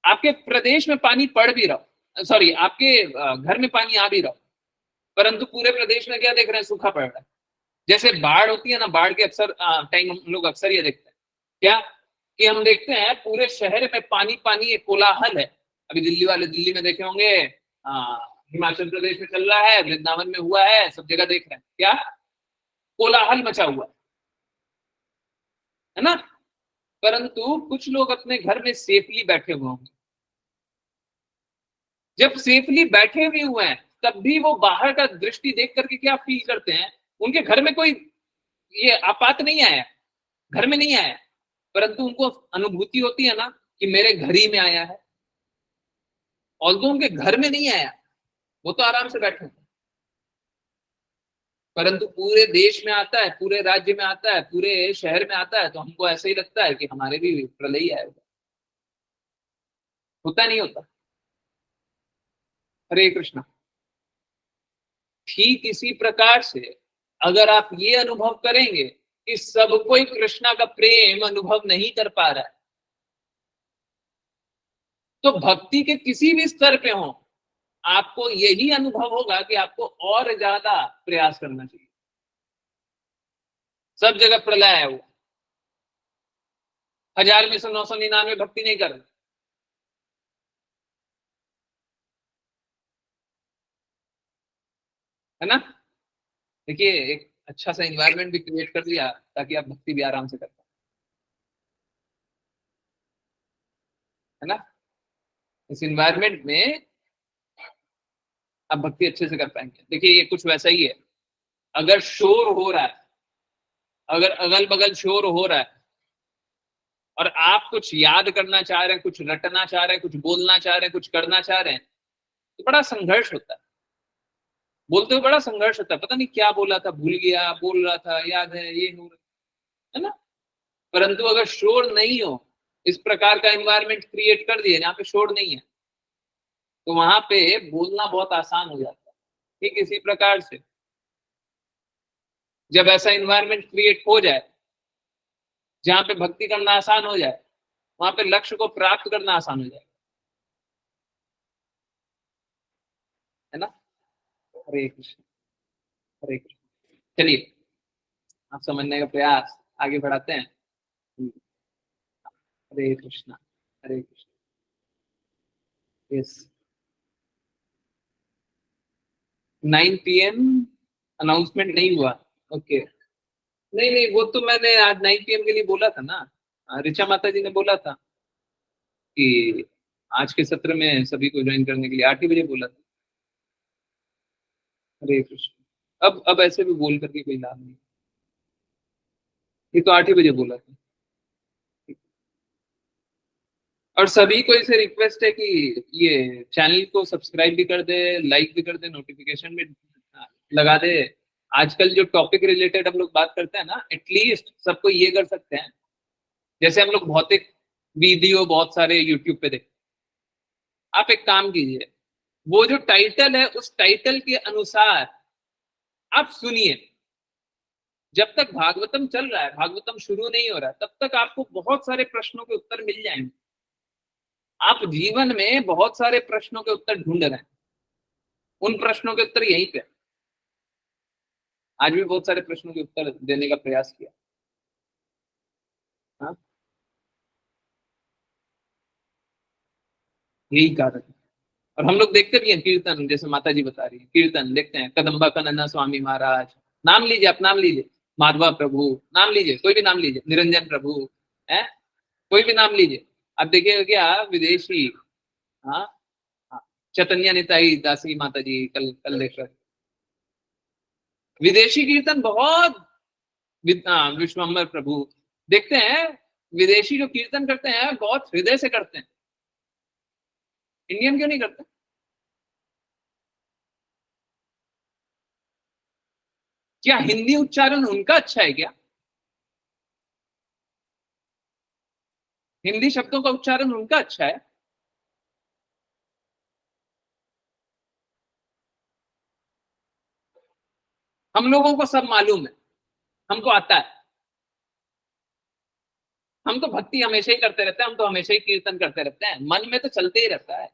आपके प्रदेश में पानी पड़ भी रहा, सॉरी आपके घर में पानी आ भी रहा, परंतु पूरे प्रदेश में क्या देख रहे हैं, सूखा पड़ रहा है। जैसे बाढ़ होती है ना, बाढ़ के अक्सर टाइम हम लोग अक्सर ये देखते हैं क्या, कि हम देखते हैं पूरे शहर में पानी पानी एक कोलाहल है। अभी दिल्ली वाले दिल्ली में देखे होंगे, हिमाचल प्रदेश में चल रहा है, वृंदावन में हुआ है, सब जगह देख रहे हैं क्या, कोलाहल मचा हुआ है ना। परंतु कुछ लोग अपने घर में सेफली बैठे हुए होंगे। जब सेफली बैठे भी हुए हैं तब भी वो बाहर का दृष्टि देख करके क्या फील करते हैं, उनके घर में कोई ये आपात नहीं आया, घर में नहीं आया, परंतु उनको अनुभूति होती है ना कि मेरे घर ही में आया है। और तो उनके घर में नहीं आया, वो तो आराम से बैठे, परंतु पूरे देश में आता है, पूरे राज्य में आता है, पूरे शहर में आता है, तो हमको ऐसे ही लगता है कि हमारे भी प्रलय ही आएगा। होता नहीं होता। हरे कृष्णा। ठीक इसी प्रकार से अगर आप ये अनुभव करेंगे कि सब कोई कृष्णा का प्रेम अनुभव नहीं कर पा रहा है, तो भक्ति के किसी भी स्तर पे हो, आपको यही अनुभव होगा कि आपको और ज्यादा प्रयास करना चाहिए। सब जगह प्रलय है, वो 1000 में से 999 भक्ति नहीं कर रहे, है ना। देखिए एक अच्छा सा एनवायरनमेंट भी क्रिएट कर दिया ताकि आप भक्ति भी आराम से कर पाए, है ना। इस एनवायरनमेंट में आप भक्ति अच्छे से कर पाएंगे। देखिए ये कुछ वैसा ही है, अगर शोर हो रहा है, अगर अगल बगल शोर हो रहा है और आप कुछ याद करना चाह रहे हैं, कुछ रटना चाह रहे हैं, कुछ बोलना चाह रहे हैं, कुछ करना चाह रहे हैं, तो बड़ा संघर्ष होता है। बोलते हुए बड़ा संघर्ष होता है, पता नहीं क्या बोला था, भूल गया, बोल रहा था, याद है, ये हो रहा है ना। परंतु अगर शोर नहीं हो, इस प्रकार का एनवायरनमेंट क्रिएट कर दिए जहाँ पे शोर नहीं है, तो वहां पे बोलना बहुत आसान हो जाता है। ठीक इसी प्रकार से जब ऐसा एनवायरनमेंट क्रिएट हो जाए जहां पे भक्ति करना आसान हो जाए, वहां पे लक्ष्य को प्राप्त करना आसान हो जाए, है ना। हरे कृष्ण, हरे कृष्ण। चलिए आप समझने का प्रयास आगे बढ़ाते हैं। हरे कृष्णा, हरे कृष्ण। यस, 9 PM अनाउंसमेंट नहीं हुआ। ओके, नहीं नहीं, वो तो मैंने आज 9 PM के लिए बोला था ना, ऋचा माता जी ने बोला था कि आज के सत्र में सभी को ज्वाइन करने के लिए 8 ही बजे बोला था। हरे कृष्ण। अब ऐसे भी बोल करके कोई लाभ नहीं। ये तो 8 ही बजे बोला था। और सभी को इसे रिक्वेस्ट है कि ये चैनल को सब्सक्राइब भी कर दे, लाइक भी कर दे, नोटिफिकेशन भी लगा दे। आजकल जो टॉपिक रिलेटेड हम लोग बात करते हैं ना, एटलीस्ट सबको ये कर सकते हैं, जैसे हम लोग भौतिक वीडियो बहुत सारे यूट्यूब पे देखते हैं, आप एक काम कीजिए, वो जो टाइटल है उस टाइटल के अनुसार आप सुनिए। जब तक भागवतम चल रहा है, भागवतम शुरू नहीं हो रहा है, तब तक आपको बहुत सारे प्रश्नों के उत्तर मिल जाएंगे। आप जीवन में बहुत सारे प्रश्नों के उत्तर ढूंढ रहे हैं, उन प्रश्नों के उत्तर यहीं पे। आज भी बहुत सारे प्रश्नों के उत्तर देने का प्रयास किया। हाँ, यही कारण है। और हम लोग देखते भी हैं कीर्तन, जैसे माता जी बता रही है, कीर्तन देखते हैं, कदम्बा कनन्ना स्वामी महाराज, नाम लीजिए, आप नाम लीजिए, माधवा प्रभु, नाम लीजिए, कोई भी नाम लीजिए, निरंजन प्रभु है, कोई भी नाम लीजिए। आप देखिएगा क्या विदेशी, हाँ हाँ, चैतन्य निताई दासी माता जी, कल कल देख रहे थे। विदेशी कीर्तन बहुत, विश्वम्भर प्रभु देखते हैं, विदेशी जो कीर्तन करते हैं बहुत हृदय से करते हैं। इंडियन क्यों नहीं करते? क्या हिंदी उच्चारण उनका अच्छा है क्या? हिंदी शब्दों का उच्चारण उनका अच्छा है? हम लोगों को सब मालूम है, हमको आता है, हम तो भक्ति हमेशा ही करते रहते हैं, हम तो हमेशा ही कीर्तन करते रहते हैं, मन में तो चलते ही रहता है।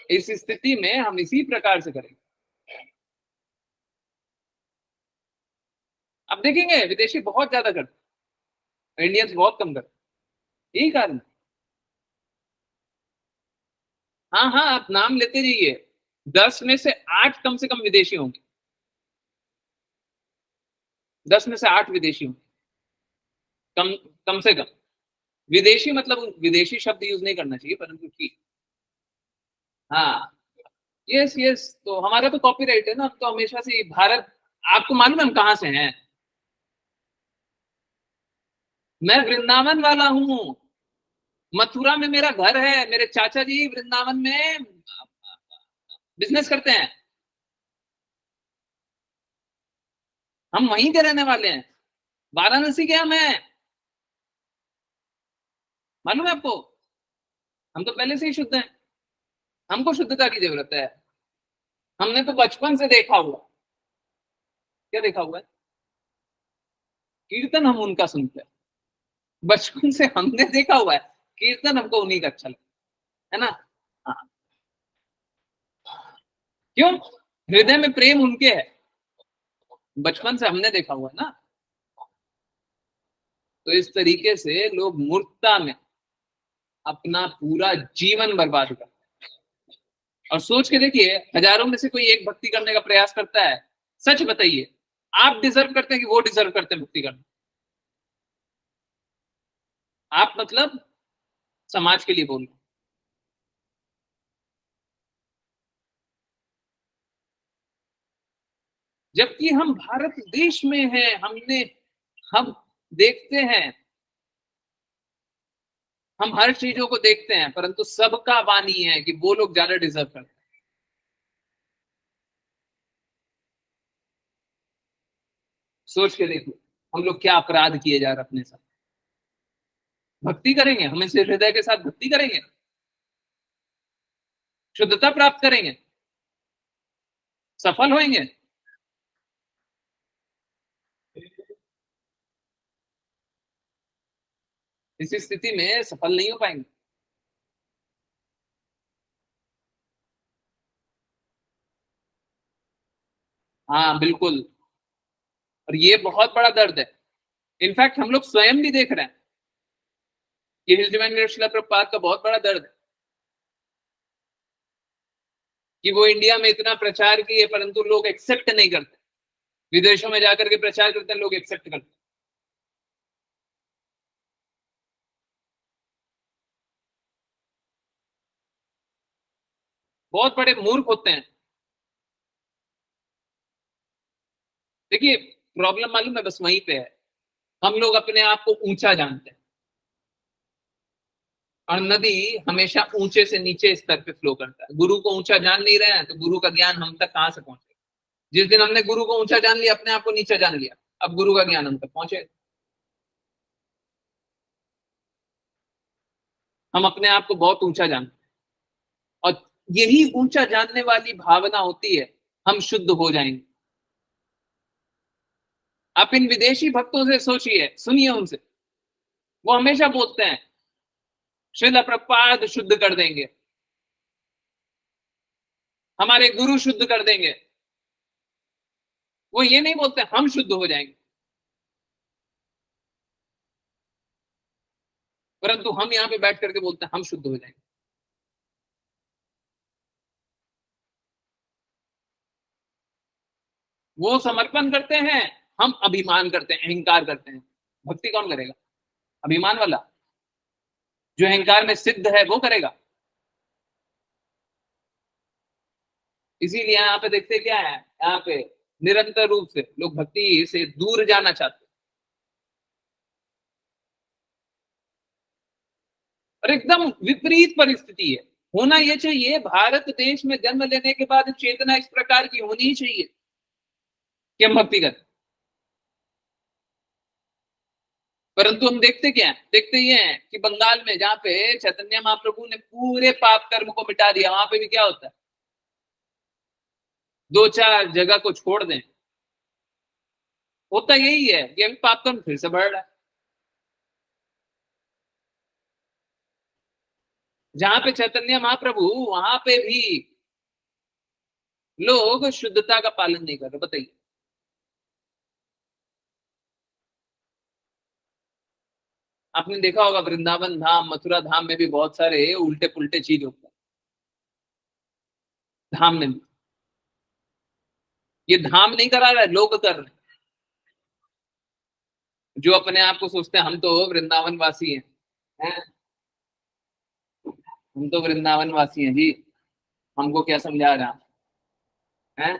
इस स्थिति में हम इसी प्रकार से करेंगे। अब देखेंगे विदेशी बहुत ज्यादा करते हैं, इंडियंस बहुत कम करते हैं, यही कारण है। हाँ हाँ, आप नाम लेते जाइए, 10 में से 8 कम से कम विदेशी होंगे, 10 में से 8 विदेशी होंगे, कम कम से कम। विदेशी मतलब विदेशी शब्द यूज नहीं करना चाहिए, परंतु ठीक। हाँ, यस यस, तो हमारा तो कॉपीराइट है ना, हम तो हमेशा से भारत, आपको मालूम है हम कहाँ से हैं? मैं वृंदावन वाला हूँ, मथुरा में मेरा घर है, मेरे चाचा जी वृंदावन में बिजनेस करते हैं, हम वहीं के रहने वाले हैं, वाराणसी के हम हैं, मालूम है आपको? हम तो पहले से ही शुद्ध हैं, हमको शुद्धता की जरूरत है। हमने तो बचपन से देखा हुआ, क्या देखा हुआ है? कीर्तन हम उनका सुनते हैं, बचपन से हमने देखा हुआ है, कीर्तन हमको उन्हीं का अच्छा लगता है ना। हाँ, क्यों? हृदय में प्रेम उनके है, बचपन से हमने देखा हुआ है ना। तो इस तरीके से लोग मूर्खता में अपना पूरा जीवन बर्बाद करते हैं। और सोच के देखिए, हजारों में से कोई एक भक्ति करने का प्रयास करता है, सच बताइए, आप डिजर्व करते हैं कि वो डिजर्व करते हैं भक्ति करना? आप मतलब समाज के लिए बोल रहे हैं। जबकि हम भारत देश में हैं, हम देखते हैं, हम हर चीजों को देखते हैं, परंतु सबका वाणी है कि वो लोग ज्यादा डिजर्व करते हैं। सोच के देखो, हम लोग क्या अपराध किए जा रहे हैं अपने साथ। भक्ति करेंगे, हम इस हृदय के साथ भक्ति करेंगे, शुद्धता प्राप्त करेंगे, सफल होंगे। इस स्थिति में सफल नहीं हो पाएंगे। हाँ बिल्कुल, और ये बहुत बड़ा दर्द है। इनफैक्ट हम लोग स्वयं भी देख रहे हैं, ये हिल डिवाइन शिला प्रभुपाद का बहुत बड़ा दर्द है कि वो इंडिया में इतना प्रचार किए, परंतु लोग एक्सेप्ट नहीं करते। विदेशों में जाकर के प्रचार करते हैं, लोग एक्सेप्ट करते हैं। बहुत बड़े मूर्ख होते हैं। देखिए, प्रॉब्लम मालूम है बस वहीं पे है, हम लोग अपने आप को ऊंचा जानते हैं, और नदी हमेशा ऊंचे से नीचे स्तर पे फ्लो करता है। गुरु को ऊंचा जान नहीं रहे हैं तो गुरु का ज्ञान हम तक कहां से पहुंचे। जिस दिन हमने गुरु को ऊंचा जान लिया, अपने आप को नीचा जान लिया, अब गुरु का ज्ञान हम तक पहुंचे। हम अपने आप को बहुत ऊंचा जानते हैं, और यही ऊंचा जानने वाली भावना होती है, हम शुद्ध हो जाएंगे। आप इन विदेशी भक्तों से सोचिए, सुनिए उनसे, वो हमेशा बोलते हैं श्रील प्रपाद शुद्ध कर देंगे, हमारे गुरु शुद्ध कर देंगे। वो ये नहीं बोलते हम शुद्ध हो जाएंगे, परंतु हम यहां पे बैठ करके बोलते हैं हम शुद्ध हो जाएंगे। वो समर्पण करते हैं, हम अभिमान करते हैं, अहंकार करते हैं। भक्ति कौन करेगा? अभिमान वाला। जो अहंकार में सिद्ध है वो करेगा। इसीलिए यहाँ पे देखते क्या है, यहाँ पे निरंतर रूप से लोग भक्ति से दूर जाना चाहते हैं, और एकदम विपरीत परिस्थिति है। होना यह चाहिए, भारत देश में जन्म लेने के बाद चेतना इस प्रकार की होनी ही चाहिए कि हम भक्ति करें। परंतु हम देखते क्या है, देखते ये हैं कि बंगाल में जहां पे चैतन्य महाप्रभु ने पूरे पाप कर्म को मिटा दिया, वहां पे भी क्या होता है, दो चार जगह को छोड़ दें, होता यही है कि अभी पाप कर्म फिर से बढ़ रहा है। जहां पे चैतन्य महाप्रभु, वहां पे भी लोग शुद्धता का पालन नहीं कर रहे। बताइए, आपने देखा होगा वृंदावन धाम, मथुरा धाम में भी बहुत सारे उल्टे पुल्टे चीज होते हैं। धाम में भी ये धाम नहीं करा रहा है, लोग कर रहे हैं। जो अपने आप को सोचते हैं हम तो वृंदावन वासी हैं, हम तो वृंदावन वासी हैं जी, हमको क्या समझा रहा है।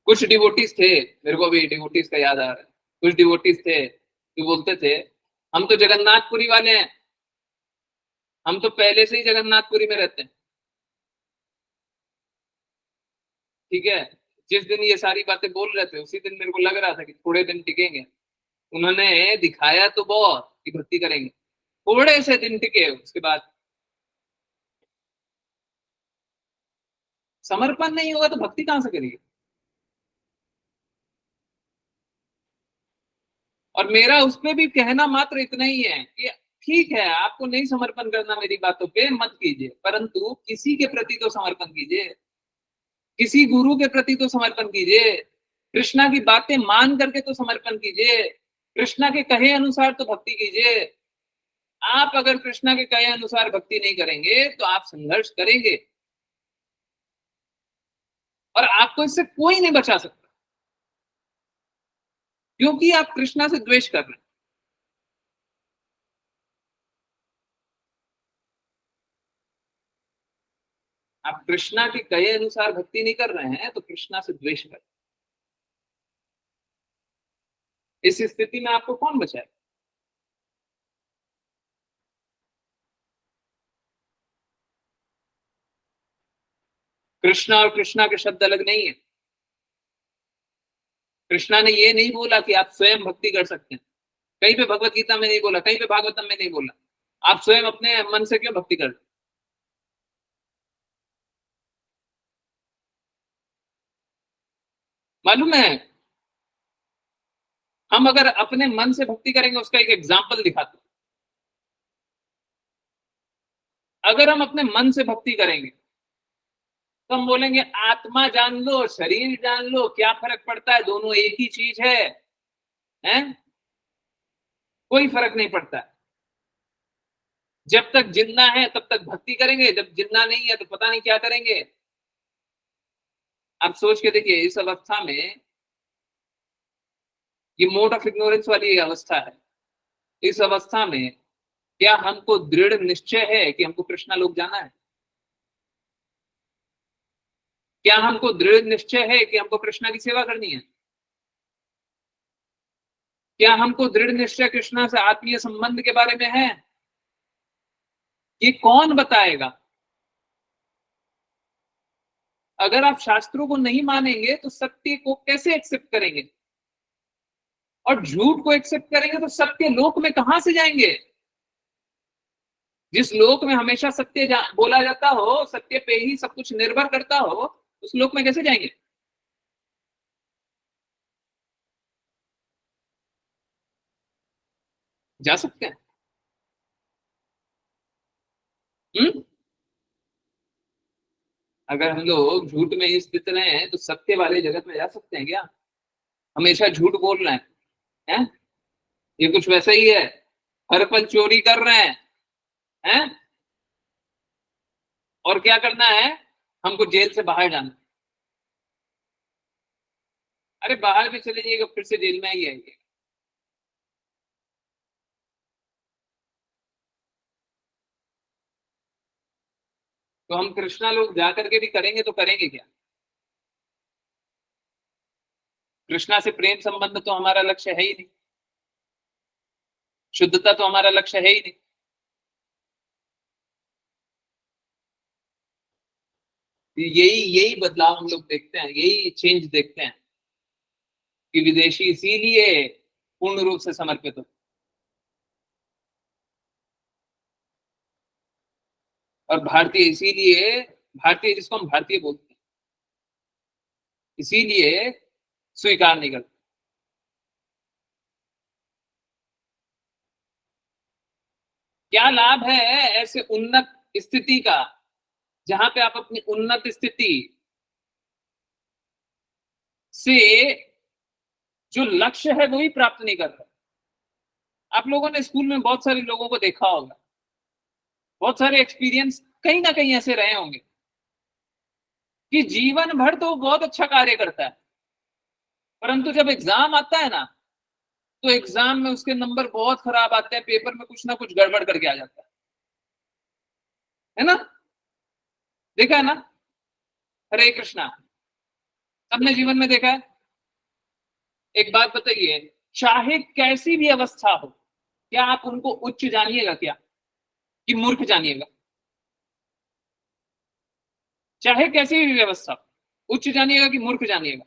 कुछ डिवोटीज थे, मेरे को भी डिवोटीज का याद आ रहा है, कुछ डिवोटीज थे जो बोलते थे हम तो जगन्नाथपुरी वाले हैं, हम तो पहले से ही जगन्नाथपुरी में रहते हैं। ठीक है, जिस दिन ये सारी बातें बोल रहे थे उसी दिन मेरे को लग रहा था कि थोड़े दिन टिकेंगे। उन्होंने दिखाया तो बहुत कि भक्ति करेंगे, थोड़े से दिन टिके, उसके बाद समर्पण नहीं होगा तो भक्ति कहां से करेगी। और मेरा उस पे भी कहना मात्र इतना ही है कि ठीक है, आपको नहीं समर्पण करना मेरी बातों पे मत कीजिए, परंतु किसी के प्रति तो समर्पण कीजिए, किसी गुरु के प्रति तो समर्पण कीजिए, कृष्णा की बातें मान करके तो समर्पण कीजिए, कृष्णा के कहे अनुसार तो भक्ति कीजिए। आप अगर कृष्णा के कहे अनुसार भक्ति नहीं करेंगे तो आप संघर्ष करेंगे, और आपको इससे कोई नहीं बचा सकता, क्योंकि आप कृष्णा से द्वेष कर रहे हैं। आप कृष्णा के कहे अनुसार भक्ति नहीं कर रहे हैं तो कृष्णा से द्वेष कर रहे हैं। इस स्थिति में आपको कौन बचाए? कृष्णा और कृष्णा के शब्द अलग नहीं है। कृष्णा ने ये नहीं बोला कि आप स्वयं भक्ति कर सकते हैं, कहीं पे भगवत गीता में नहीं बोला, कहीं पे भागवतम में नहीं बोला। आप स्वयं अपने मन से क्यों भक्ति कर? मालूम है, हम अगर अपने मन से भक्ति करेंगे, उसका एक एग्जाम्पल दिखाते हैं। अगर हम अपने मन से भक्ति करेंगे तो हम बोलेंगे आत्मा जान लो, शरीर जान लो, क्या फर्क पड़ता है, दोनों एक ही चीज है, हैं? कोई फर्क नहीं पड़ता। जब तक जिंदा है तब तक भक्ति करेंगे, जब जिंदा नहीं है तो पता नहीं क्या करेंगे। आप सोच के देखिए, इस अवस्था में, ये मोड ऑफ इग्नोरेंस वाली अवस्था है, इस अवस्था में क्या हमको दृढ़ निश्चय है कि हमको कृष्णा लोक जाना है? क्या हमको दृढ़ निश्चय है कि हमको कृष्णा की सेवा करनी है? क्या हमको दृढ़ निश्चय कृष्णा से आत्मीय संबंध के बारे में है? ये कौन बताएगा? अगर आप शास्त्रों को नहीं मानेंगे तो सत्य को कैसे एक्सेप्ट करेंगे? और झूठ को एक्सेप्ट करेंगे तो सत्य लोक में कहां से जाएंगे? जिस लोक में हमेशा सत्य बोला जाता हो, सत्य पे ही सब कुछ निर्भर करता हो, उस लोक में कैसे जाएंगे? जा सकते हैं? हम्म? अगर हम लोग झूठ में ही स्थित रहे हैं तो सत्य वाले जगत में जा सकते हैं क्या? हमेशा झूठ बोल रहे हैं? ये कुछ वैसा ही है, हर पल चोरी कर रहे हैं? और क्या करना है? हमको जेल से बाहर जाना। अरे बाहर भी चले जाइएगा, फिर से जेल में ही आएंगे। तो हम कृष्णा लोग जाकर के भी करेंगे तो करेंगे क्या? कृष्णा से प्रेम संबंध तो हमारा लक्ष्य है ही नहीं, शुद्धता तो हमारा लक्ष्य है ही नहीं। यही यही बदलाव हम लोग देखते हैं, यही चेंज देखते हैं कि विदेशी इसीलिए पूर्ण रूप से समर्पित हो, और भारतीय इसीलिए, भारतीय जिसको हम भारतीय बोलते हैं, इसीलिए स्वीकार नहीं करते। क्या लाभ है ऐसे उन्नत स्थिति का जहां पे आप अपनी उन्नत स्थिति से जो लक्ष्य है वही प्राप्त नहीं कर रहे? आप लोगों ने स्कूल में बहुत सारे लोगों को देखा होगा, बहुत सारे एक्सपीरियंस कहीं ना कहीं ऐसे रहे होंगे कि जीवन भर तो बहुत अच्छा कार्य करता है, परंतु जब एग्जाम आता है ना, तो एग्जाम में उसके नंबर बहुत खराब आते हैं, पेपर में कुछ ना कुछ गड़बड़ करके आ जाता है ना? देखा है ना? हरे कृष्णा, सबने जीवन में देखा है। एक बात बताइए, चाहे कैसी भी अवस्था हो, क्या आप उनको उच्च जानिएगा क्या, कि मूर्ख जानिएगा? चाहे कैसी भी व्यवस्था हो, उच्च जानिएगा कि मूर्ख जानिएगा?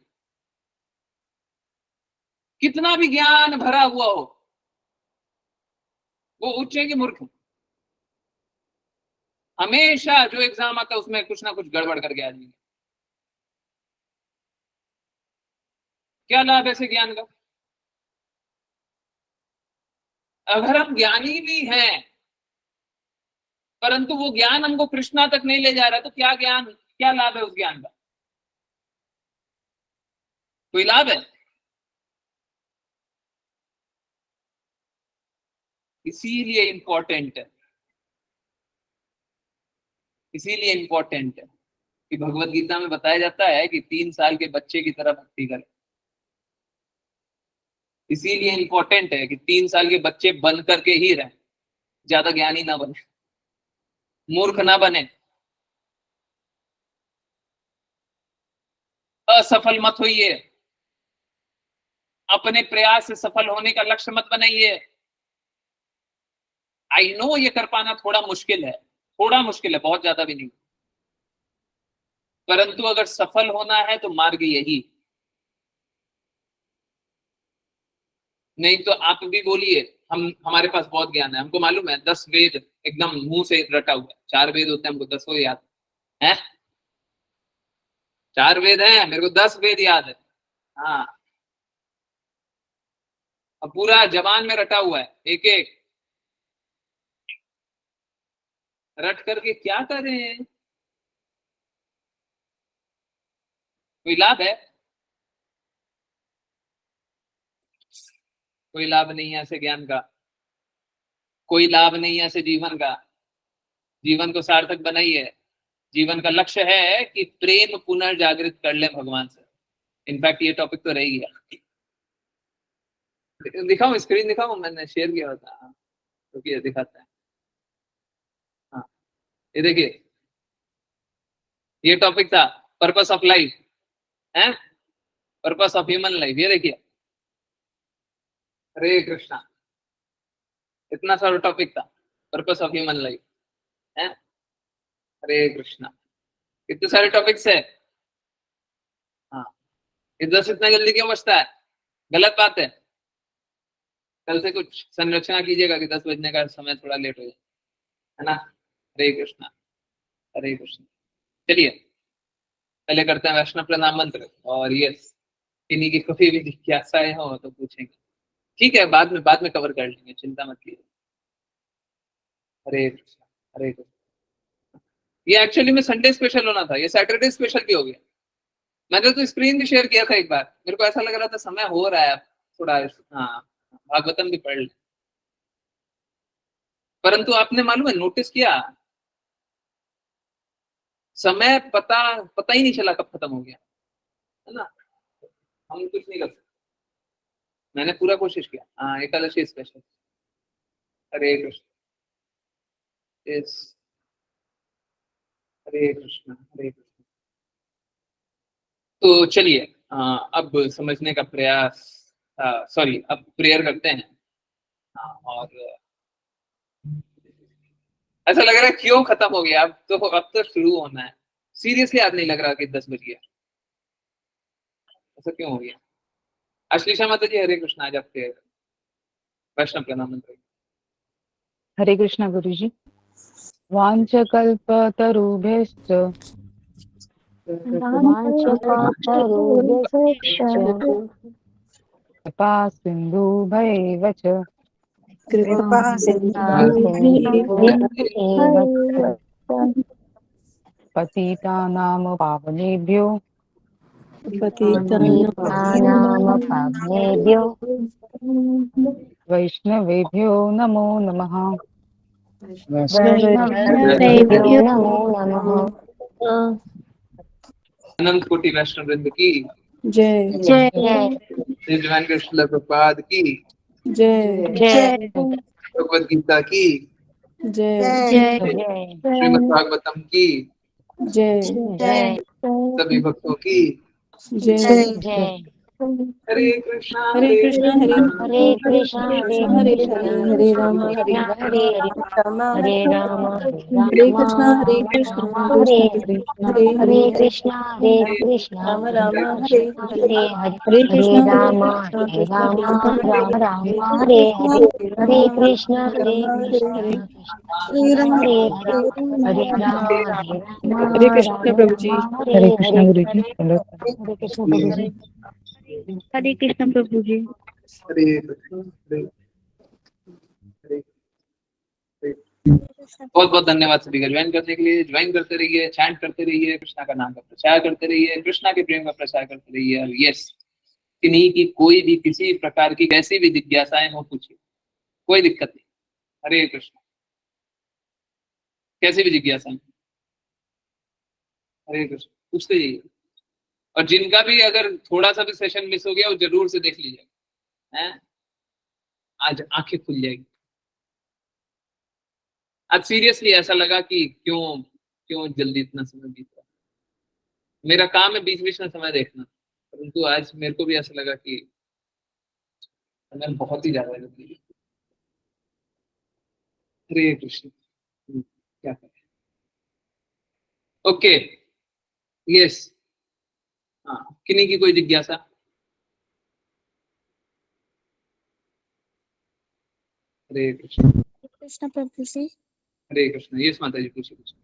कितना भी ज्ञान भरा हुआ हो, वो उच्च है कि मूर्ख है? हमेशा जो एग्जाम आता है उसमें कुछ ना कुछ गड़बड़ करके आ जाएंगे। क्या लाभ है ऐसे ज्ञान का? अगर हम ज्ञानी भी हैं परंतु वो ज्ञान हमको कृष्णा तक नहीं ले जा रहा, तो क्या ज्ञान, क्या लाभ है उस ज्ञान का? कोई लाभ है? इसीलिए इंपॉर्टेंट है, इसीलिए इंपॉर्टेंट है कि भगवत गीता में बताया जाता है कि 3 साल के बच्चे की तरह भक्ति करें। इसीलिए इंपॉर्टेंट है कि 3 साल के बच्चे बन करके ही रहें, ज्यादा ज्ञानी ना बने, मूर्ख ना बने, असफल मत होइए, अपने प्रयास से सफल होने का लक्ष्य मत बनाइए। आई नो ये कर पाना थोड़ा मुश्किल है, थोड़ा मुश्किल है, बहुत ज्यादा भी नहीं, परंतु अगर सफल होना है तो मार्ग यही। नहीं तो आप भी बोलिए हम, हमारे पास बहुत ज्ञान है, हमको मालूम है 10 वेद एकदम मुंह से रटा हुआ है, 4 वेद होते हैं, हमको 10 याद है। 4 वेद हैं, मेरे को 10 वेद याद है। हाँ, अब पूरा जबान में रटा हुआ है, एक एक रट करके क्या करें? कोई लाभ है? कोई लाभ नहीं है ऐसे ज्ञान का, कोई लाभ नहीं है ऐसे जीवन का। जीवन को सार्थक बनाइए। जीवन का लक्ष्य है कि प्रेम पुनर्जागृत कर ले भगवान से। इनफैक्ट ये टॉपिक तो रह ही गया। दिखाऊं, स्क्रीन दिखाऊं, मैंने शेयर किया था, तो दिखाता है। हाँ, ये देखिए, ये टॉपिक था पर्पस ऑफ लाइफ है, पर्पस ऑफ ह्यूमन लाइफ, ये देखिए। हरे कृष्णा, इतना सारा टॉपिक था, पर्पस ऑफ ह्यूमन लाइफ है। हरे कृष्णा, इतने सारे टॉपिक्स है। हाँ, ये 10 इतना जल्दी क्यों बचता है? गलत बात है। कल से कुछ संरचना कीजिएगा कि 10 बजने का समय थोड़ा लेट हो जाए, है ना। हरे कृष्णा, हरे कृष्णा। चलिए पहले करते हैं वैष्णव प्रणाम मंत्र, और ये किन्हीं की कभी भी जिज्ञासाएं हो तो पूछेंगे, ठीक है, बाद में कवर कर लेंगे, चिंता मत कीजिए। हरे कृष्णा, हरे कृष्णा। ये एक्चुअली में संडे स्पेशल होना था, ये सैटरडे स्पेशल भी हो गया। मैंने तो स्क्रीन भी शेयर किया था एक बार, मेरे को ऐसा लग रहा था समय हो रहा है अब थोड़ा, हाँ भागवतम भी पढ़ ले। परंतु आपने मालूम है, नोटिस किया, समय पता ही नहीं चला कब खत्म हो गया, है ना। हम कुछ नहीं कर सकते। मैंने पूरा कोशिश किया। हाँ, एकादशी स्पेशल। हरे कृष्ण। यस, हरे कृष्ण, हरे कृष्ण। तो चलिए अब समझने का प्रयास, सॉरी, अब प्रेयर करते हैं। और ऐसा लग रहा है क्यों खत्म हो गया, अब तो शुरू होना है। सीरियसली आज नहीं लग रहा कि 10 बज गया, ऐसा क्यों हो गया? अश्लीषा माता जी, हरे कृष्ण। आज आप प्रेयर वैष्णव प्रणाम मंत्र। हरे कृष्णा गुरुजी। वाञ्छकल्पतरुभ्यश्च कृपा सिन्धुभैव च कृपा पतितानां पावनेभ्यो वैष्णवेभ्यो नमो नमः। अनंत कोटि वैष्णव वृंद की जय श्रीमान कृष्ण प्रपाद की जय भगवद गीता की जय श्रीमद् भागवतम की जय सभी भक्तों की जय। हरे कृष्णा, हरे कृष्णा, हरे कृष्ण हरे हरे हरे हरे राम राम, हरे राम हरे राम, हरे कृष्णा कृष्ण हरे हरे राम राम हरे हरे हरे कृष्णा कृष्ण हरे राम हरे हरे श्री राम हरे कृष्ण प्रभु जी। हरे कृष्णा गुरुजी। हरे कृष्ण प्रभु जी। हरे कृष्ण प्रभु जी। हरे कृष्ण, हरे हरे। बहुत बहुत धन्यवाद सभी का ज्वाइन करने के लिए। ज्वाइन करते रहिए, चैंट करते रहिए, कृष्णा का नाम का प्रचार करते रहिए, कृष्णा के प्रेम का प्रचार करते रहिए। और यस, किन्हीं की कोई भी किसी प्रकार की कैसी भी जिज्ञासाएं हो, पूछिए, कोई दिक्कत नहीं। हरे कृष्ण, कैसी भी जिज्ञासा, हरे कृष्ण, पूछते जाइए। और जिनका भी अगर थोड़ा सा भी सेशन मिस हो गया, वो जरूर से देख लीजिएगा, हैं? आज आंखें खुल जाएगी। आज सीरियसली ऐसा लगा कि क्यों क्यों जल्दी इतना समय बीत रहा। मेरा काम है बीच बीच में समय देखना, परंतु आज मेरे को भी ऐसा लगा कि समय बहुत ही ज्यादा जल्दी। हरे कृष्ण। क्या करें। Okay, yes. हाँ, किन्हीं की कोई जिज्ञासा? हरे कृष्ण, कृष्ण प्रभु जी। हरे कृष्ण। यस माता जी, पूछिए पूछिए।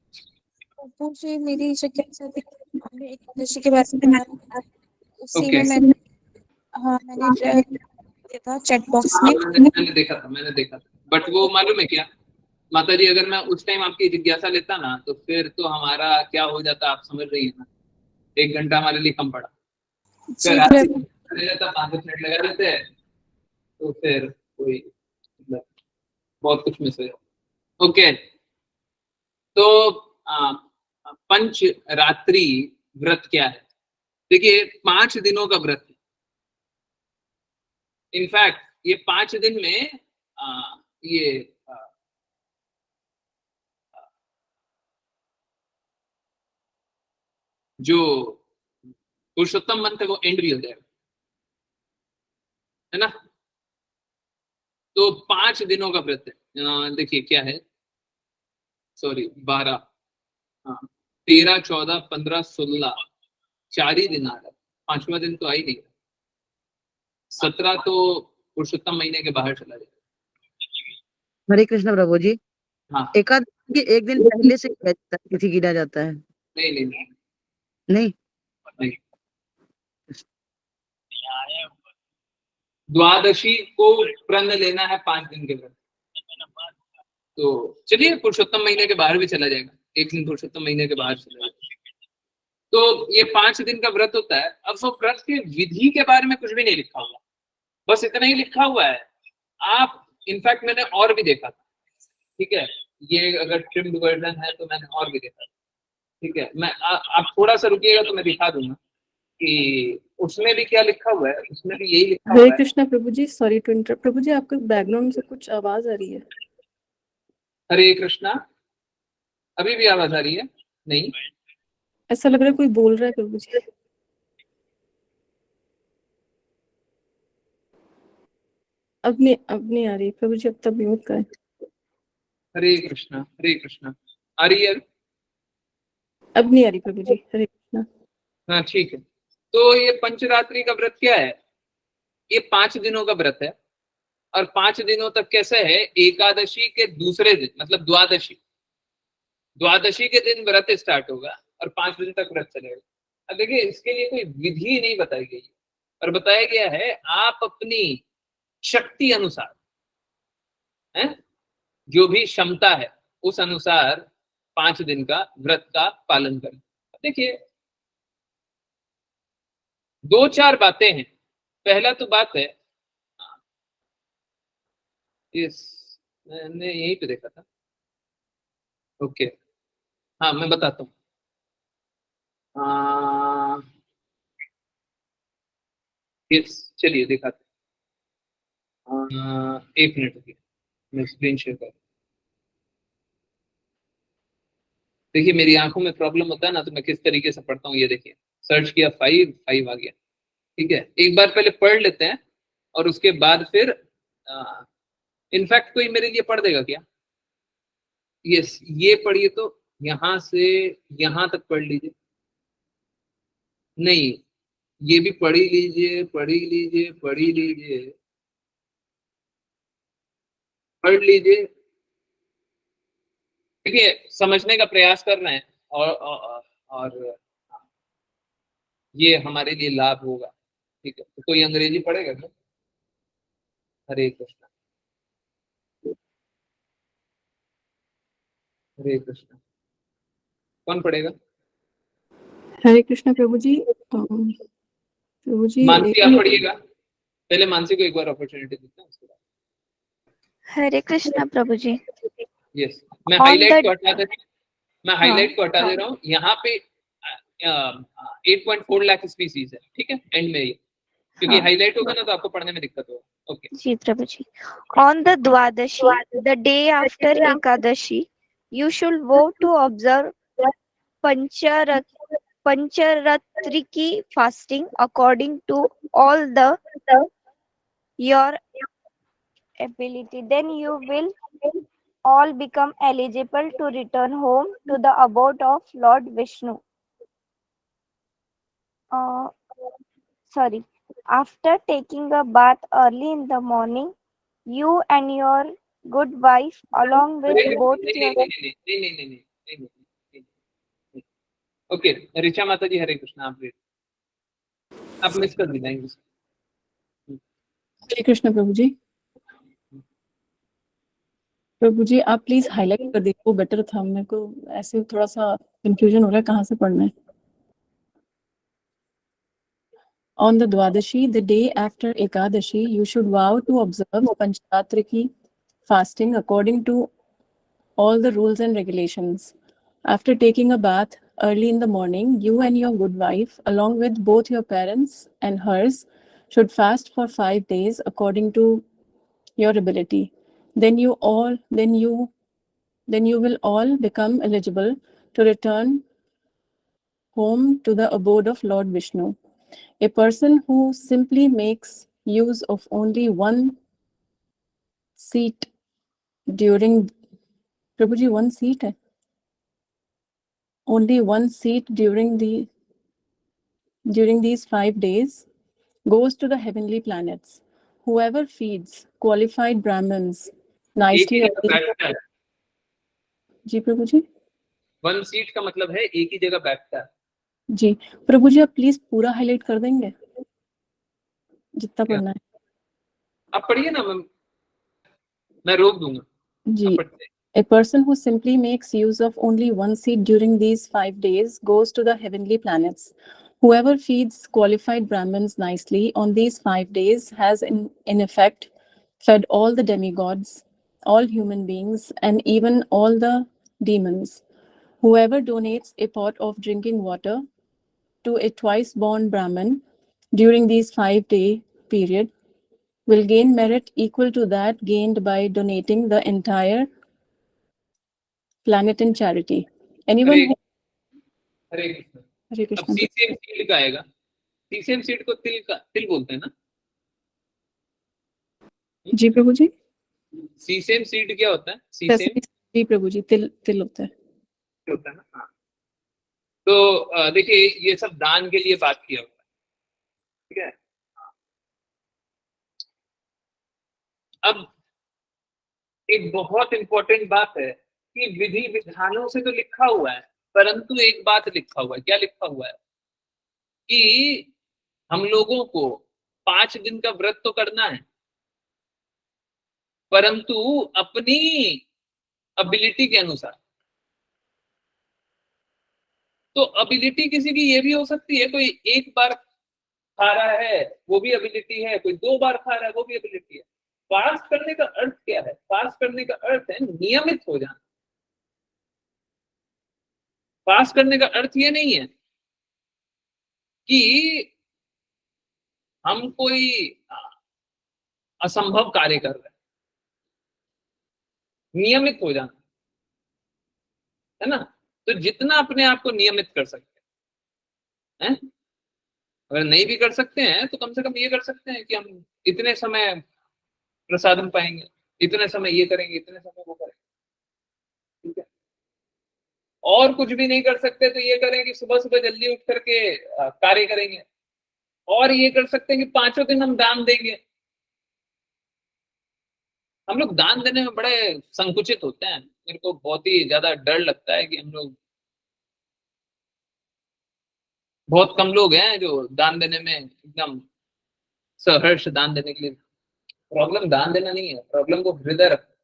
प्रभु जी, मेरी जिज्ञासा थी एकादशी के बारे में, उसी ओके, में मैंने दिया था चैट बॉक्स में। मैंने देखा था, बट वो मालूम है क्या माता जी, अगर मैं उस टाइम आपकी जिज्ञासा लेता ना, तो फिर तो हमारा क्या हो जाता, आप समझ रही है ना। 1 घंटा हमारे लिए कम पड़ा। फिर जी प्रभु। 5 मिनट लगा देते हैं, तो फिर कोई मतलब बहुत कुछ मिस हो जाता। ओके, तो पंच रात्रि व्रत क्या है? देखिए, 5 दिनों का व्रत है। इनफैक्ट ये 5 दिन में ये जो पुरुषोत्तम मंथ है वो एंड भी हो जाएगा, है ना। तो 5 दिनों का व्रत है। देखिए क्या है, सॉरी 12, हाँ 13, 14, 15, 16, 4 ही दिन आ रहा है, 5वां दिन तो आ ही नहीं। 17 तो पुरुषोत्तम महीने के बाहर चला जाएगा। हरे कृष्ण प्रभु जी। हाँ एकादशी के एक दिन पहले से तिथि गिना जाता है? नहीं नहीं नहीं, नहीं, नहीं। द्वादशी को प्रण लेना है 5 दिन के व्रत। तो चलिए पुरुषोत्तम महीने के बाहर भी चला जाएगा, एक दिन पुरुषोत्तम महीने के बाहर चला जाएगा। तो ये 5 दिन का व्रत होता है। अब वो व्रत के विधि के बारे में कुछ भी नहीं लिखा हुआ, बस इतना ही लिखा हुआ है। आप इनफैक्ट मैंने और भी देखा था, ठीक है, ये अगर ट्रिम्ड वर्जन है तो मैंने और भी देखा था, ठीक है। मैं आप थोड़ा सा रुकिएगा तो मैं दिखा दूंगा कि उसमें भी क्या लिखा हुआ है। उसमें भी यही लिखा हुआ हरे है। कृष्णा प्रभु जी, सॉरी टू इंटरप्ट। प्रभु जी आपके बैकग्राउंड से कुछ आवाज आ रही है। हरे कृष्णा, अभी भी आवाज आ रही है? नहीं, ऐसा लग रहा है कोई बोल रहा है प्रभु जी। अब नहीं आ रही प्रभु जी, अब तक म्यूट करें। हरे कृष्णा आ रही है? अब नहीं आ रही प्रभु जी। हरे कृष्णा। हाँ ठीक है। तो ये पंचरात्रि का व्रत क्या है? ये 5 दिनों का व्रत है। और 5 दिनों तक कैसे है, एकादशी के दूसरे दिन मतलब द्वादशी के दिन व्रत स्टार्ट होगा और 5 दिन तक व्रत चलेगा। अब देखिए इसके लिए कोई विधि नहीं बताई गई और बताया गया है आप अपनी शक्ति अनुसार, है जो भी क्षमता है उस अनुसार 5 दिन का व्रत का पालन करें। देखिए 2-4 बातें हैं। पहला तो बात है, इस मैंने यहीं पे देखा था, ओके हाँ मैं बताता हूँ। चलिए दिखाते हैं। 1 मिनट रुकिए, मैं स्क्रीन शेयर कर। देखिए मेरी आंखों में प्रॉब्लम होता है ना, तो मैं किस तरीके से पढ़ता हूँ ये देखिए। सर्च किया 5 आ गया, ठीक है। एक बार पहले पढ़ लेते हैं और उसके बाद फिर इनफैक्ट कोई मेरे लिए पढ़ देगा क्या? यस, ये पढ़िए तो यहां से यहां तक पढ़ लीजिए। नहीं, ये भी पढ़ ही लीजिए, पढ़ ही लीजिए, पढ़ ही लीजिए, पढ़ लीजिए। देखिए समझने का प्रयास कर रहे हैं और ये हमारे लिए लाभ होगा, ठीक है। तो कोई अंग्रेजी पढ़ेगा क्या? हरे कृष्णा, हरे कृष्णा, कौन पढ़ेगा? हरे कृष्णा प्रभु जी। प्रभु जी मानसी आप पढ़िएगा। पहले मानसी को एक बार अपॉर्चुनिटी देते हैं उसके बाद। हरे कृष्णा प्रभु जी। यस, मैं On हाईलाइट the- को हटा दे मैं हाईलाइट को हटा दे रहा हूँ। यहाँ पे 8.4 लाख स्पीसीज है, ठीक है, एंड में ये क्योंकि हाईलाइट होगा ना तो आपको पढ़ने में दिक्कत होगा। Okay ji Prabhu ji. On the Dwadashi, the day after Ekadashi, you should vow to observe Pancharatriki fasting according to all your ability. Then you will all become eligible to return home to the abode of Lord Vishnu. After taking a bath early in the morning, you and your good wife, along with both your okay. Richa माता जी हरे कृष्णा, आप मिस कर दिलाएंगे। हरे कृष्णा प्रभु जी। प्रभु जी आप प्लीज हाईलाइट कर दीजिए, वो बेटर था। मेरे को ऐसे थोड़ा सा कंफ्यूजन हो रहा है कहाँ से पढ़ना है। On the Dwadashi, the day after Ekadashi, you should vow to observe Pancharatriki fasting according to all the rules and regulations. After taking a bath early in the morning, you and your good wife, along with both your parents and hers, should fast for 5 days according to your ability. Then you will all become eligible to return home to the abode of Lord Vishnu. A person who simply makes use of only one seat during, Prabhuji, one seat hai? Only one seat during these 5 days goes to the heavenly planets. Whoever feeds qualified Brahmins एक ही nicely. जगह बैठता है। जी प्रभु जी। 1 सीट का मतलब है एक ही जगह बैठता है। जी प्रभु जी, आप प्लीज पूरा हाईलाइट कर देंगे जितना क्या? पढ़ना है। आप पढ़िए ना, मैं रोक दूंगा। जी। आप पढ़ते हैं। A person who simply makes use of only one seat during these 5 days goes to the heavenly planets. Whoever feeds qualified Brahmins nicely on these 5 days has in effect fed all the demigods, all human beings, and even all the demons. Whoever donates a pot of drinking water to a twice born Brahmin during these 5-day period will gain merit equal to that gained by donating the entire planet in charity. Anyone Hare who... Hare Krishna. Hare अब Krishna. सीसेम सीड का आएगा। सीसेम सीड को तिल बोलते हैं ना। जी प्रभु जी। सीसेम सीड क्या होता है? सीसेम जी प्रभु जी, तिल होता है। होता है ना। हाँ। तो देखिए, ये सब दान के लिए बात किया हुआ है, ठीक है। अब एक बहुत इंपॉर्टेंट बात है कि विधि विधानों से तो लिखा हुआ है, परंतु एक बात लिखा हुआ है। क्या लिखा हुआ है? कि हम लोगों को 5 दिन का व्रत तो करना है, परंतु अपनी एबिलिटी के अनुसार। तो एबिलिटी किसी की ये भी हो सकती है, कोई एक बार खा रहा है वो भी एबिलिटी है, कोई 2 बार खा रहा है वो भी एबिलिटी है। फास्ट करने का अर्थ क्या है? फास्ट करने का अर्थ है नियमित हो जाना। फास्ट करने का अर्थ ये नहीं है कि हम कोई असंभव कार्य कर रहे हैं। नियमित हो जाना है ना। तो जितना अपने आप को नियमित कर सकते हैं, अगर नहीं भी कर सकते हैं तो कम से कम ये कर सकते हैं कि हम इतने समय प्रसादम पाएंगे, इतने समय ये करेंगे, इतने समय वो करेंगे, ठीक है। और कुछ भी नहीं कर सकते तो ये करें कि सुबह सुबह जल्दी उठ करके कार्य करेंगे। और ये कर सकते हैं कि 5 दिन हम दान देंगे। हम लोग दान देने में बड़े संकुचित होते हैं। मेरे को बहुत ही ज्यादा डर लगता है कि हम लोग, बहुत कम लोग हैं जो दान देने में एकदम सहर्ष दान देने के लिए। प्रॉब्लम दान देना नहीं है, प्रॉब्लम को हृदय रखना।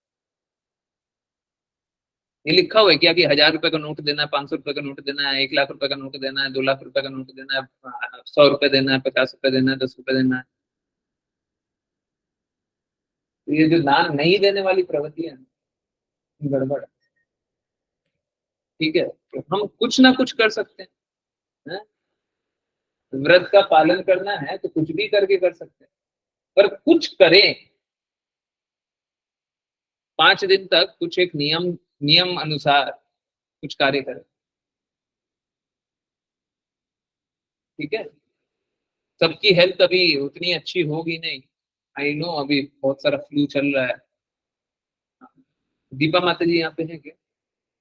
ये लिखा हुआ है क्या कि 1000 रुपए का नोट देना है, 500 रुपए का नोट देना है, 1 लाख रुपए का नोट देना है, 2 लाख रुपए का नोट देना है, 100 रुपए देना है, 50 रुपए देना है, 10 रुपए देना है। तो ये जो दान नहीं देने वाली प्रवृत्ति है, गड़बड़ है, ठीक है। तो हम कुछ ना कुछ कर सकते हैं। व्रत का पालन करना है तो कुछ भी करके कर सकते हैं, पर कुछ करें। 5 दिन तक कुछ एक नियम अनुसार कुछ कार्य करें, ठीक है। सबकी हेल्थ अभी उतनी अच्छी होगी नहीं, आई नो। अभी बहुत सारा फ्लू चल रहा है। दीपा माता जी यहाँ पे है क्या?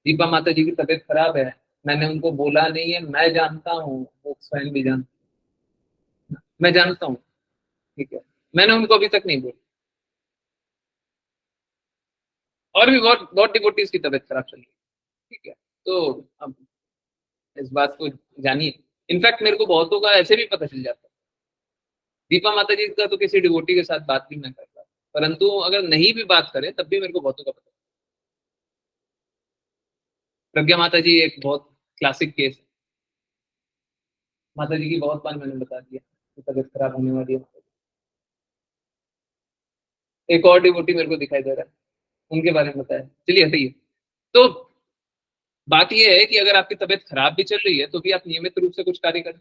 दीपा माता जी की तबीयत खराब है। मैंने उनको बोला नहीं है, मैं जानता हूँ, वो स्वयं भी जानता, मैं जानता हूँ, ठीक है। मैंने उनको अभी तक नहीं बोला। और भी बहुत बहुत डिवोटीज की तबीयत खराब चल रही है, ठीक है। तो अब इस बात को जानिए। इनफैक्ट मेरे को बहुतों का ऐसे भी पता चल जाता है। दीपा माता जी का तो किसी डिवोटी के साथ बात भी मैं करता, परंतु अगर नहीं भी बात करें तब भी मेरे को बहुतों का पता। प्रज्ञा माता जी एक बहुत क्लासिक केस है। माता जी की बहुत बार मैंने बता दिया कि तबीयत खराब होने वाली है। एक और डिवोटी मेरे को दिखाई दे रहा है, उनके बारे में बताया। चलिए हटिए। तो बात यह है कि अगर आपकी तबीयत खराब भी चल रही है तो भी आप नियमित रूप से कुछ कार्य करें,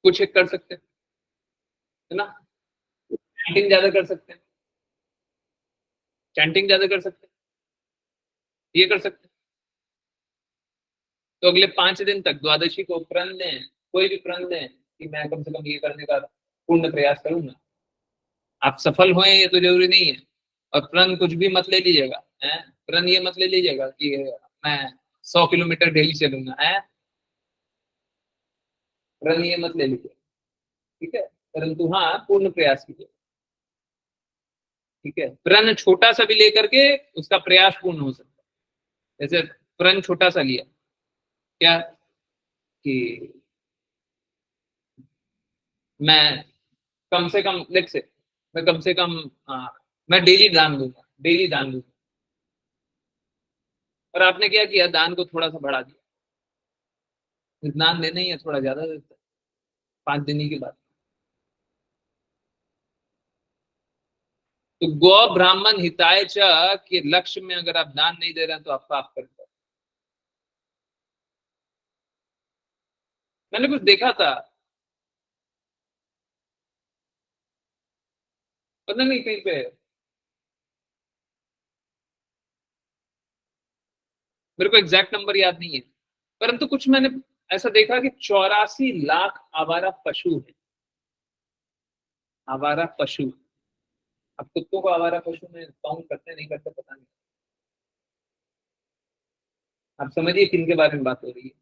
कुछ एक कर सकते हैं, है ना। चैंटिंग ज्यादा कर सकते हैं, चैंटिंग ज्यादा कर सकते हैं, ये कर सकते हैं। तो अगले 5 दिन तक द्वादशी को प्रण लें, कोई भी प्रण लें कि मैं कम से कम ये करने का पूर्ण प्रयास करूंगा। आप सफल होए ये तो जरूरी नहीं है, और प्रण कुछ भी मत ले लीजिएगा। प्रण ये मत ले लीजिएगा कि मैं 100 किलोमीटर डेली चलूंगा। प्रण ये मत ले लीजिए, ठीक है, परंतु हाँ पूर्ण प्रयास कीजिए, ठीक है। प्रण छोटा सा भी लेकर के उसका प्रयास पूर्ण हो सकता है। जैसे प्रण छोटा सा लिया क्या कि मैं कम से कम लेट से मैं कम से कम मैं डेली दान दूंगा, डेली दान दूंगा, और आपने क्या किया, दान को थोड़ा सा बढ़ा दिया। दान देना ही है, थोड़ा ज्यादा देता है 5 दिन की बात। तो गौ ब्राह्मण हिताय च के लक्ष्य में अगर आप दान नहीं दे रहे हैं तो आप पाप करते हैं। मैंने कुछ देखा था, पता नहीं कहीं पे, मेरे को एग्जैक्ट नंबर याद नहीं है, परंतु कुछ मैंने ऐसा देखा कि 84 लाख आवारा पशु है। आवारा पशु, अब कुत्तों को आवारा पशु में काउंट करते नहीं करते पता नहीं। आप समझिए किन के बारे में बात हो रही है।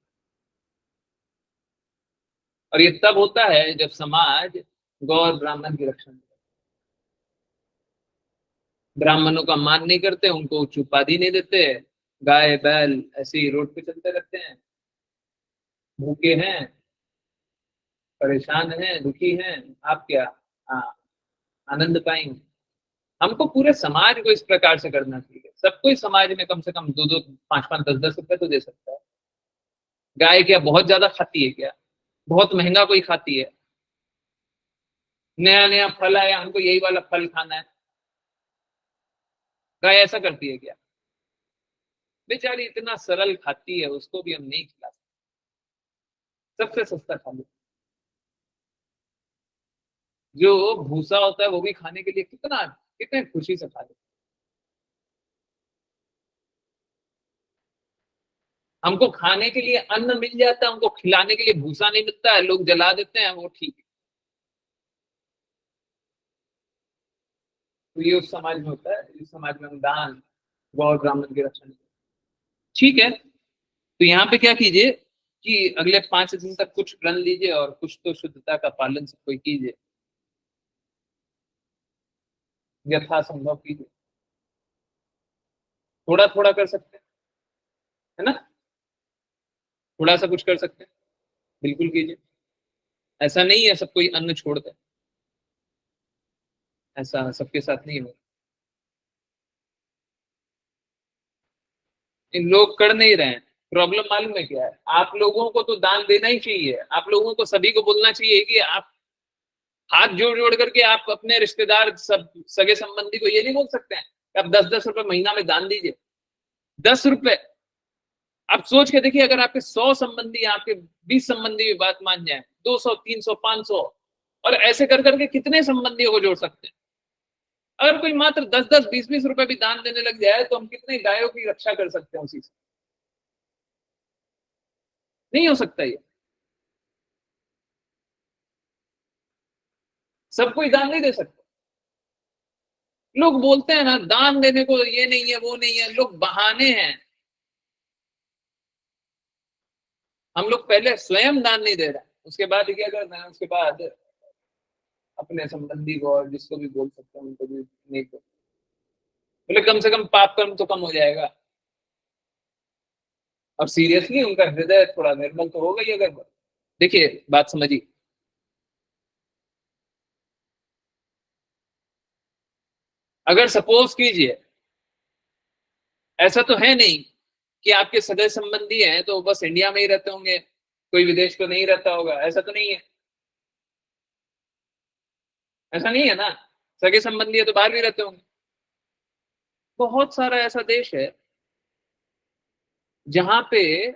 और ये तब होता है जब समाज गौ और ब्राह्मण की रक्षा नहीं करता। ब्राह्मणों का मान नहीं करते, उनको उच्च उपाधि नहीं देते, गाय बैल ऐसे ही रोड पे चलते रहते हैं, भूखे हैं, परेशान हैं, दुखी हैं। आप क्या आनंद पाएंगे? हमको पूरे समाज को इस प्रकार से करना चाहिए। सब कोई समाज में कम से कम 2-2, 5-5, 10-10 रुपए तो दे सकता है। गाय क्या बहुत ज्यादा खाती है क्या? बहुत महंगा कोई खाती है? नया नया फल आया, हमको यही वाला फल खाना है। गाय ऐसा करती है क्या? बेचारी इतना सरल खाती है, उसको भी हम नहीं खिला सकते। सबसे सस्ता खा लो। जो भूसा होता है वो भी खाने के लिए कितने खुशी से खा लो। हमको खाने के लिए अन्न मिल जाता है, हमको खिलाने के लिए भूसा नहीं मिलता है, लोग जला देते हैं, वो ठीक है। तो ये उस समाज में होता है, इस समाज में हम दान, गौ और ब्राह्मण की रक्षा नहीं करते। ठीक है, तो यहाँ पे क्या कीजिए कि अगले 5 दिन तक कुछ प्रण लीजिए और कुछ तो शुद्धता का पालन सब कोई कीजिए, यथासंभव कीजिए। थोड़ा थोड़ा कर सकते हैं, है ना, थोड़ा सा कुछ कर सकते हैं, बिल्कुल कीजिए। ऐसा नहीं है सब कोई अन्न छोड़ दे, ऐसा सबके साथ नहीं हो। इन लोग कर नहीं रहे हैं। प्रॉब्लम मालूम है क्या है? आप लोगों को तो दान देना ही चाहिए। आप लोगों को सभी को बोलना चाहिए कि आप हाथ जोड़ जोड़ करके आप अपने रिश्तेदार, सब सगे संबंधी को ये नहीं बोल सकते हैं कि आप 10-10 रुपए महीना में दान दीजिए। 10 रुपए आप सोच के देखिए, अगर आपके 100 संबंधी, आपके 20 संबंधी भी बात मान जाए, 200, 300, 500, और ऐसे कर करके कितने संबंधियों को जोड़ सकते हैं। अगर कोई मात्र 10-10, 20-20 रुपए भी दान देने लग जाए तो हम कितने गायों की रक्षा कर सकते हैं उसी से। नहीं हो सकता ये। सब कोई दान नहीं दे सकता। लोग बोलते हैं ना दान देने को, ये नहीं है वो नहीं है, लोग बहाने हैं। हम लोग पहले स्वयं दान नहीं दे रहे हैं, उसके बाद क्या कर रहे हैं, उसके बाद अपने संबंधी को और जिसको भी बोल सकते हैं उनको भी नहीं दो। बोले कम से कम पाप कर्म तो कम हो जाएगा। और सीरियसली उनका हृदय थोड़ा निर्मल तो होगा ही। अगर देखिए बात समझिए, अगर सपोज कीजिए, ऐसा तो है नहीं कि आपके सगे संबंधी हैं तो बस इंडिया में ही रहते होंगे, कोई विदेश तो नहीं रहता होगा, ऐसा तो नहीं है। ऐसा नहीं है ना, सगे संबंधी है तो बाहर भी रहते होंगे। बहुत सारा ऐसा देश है जहां पे,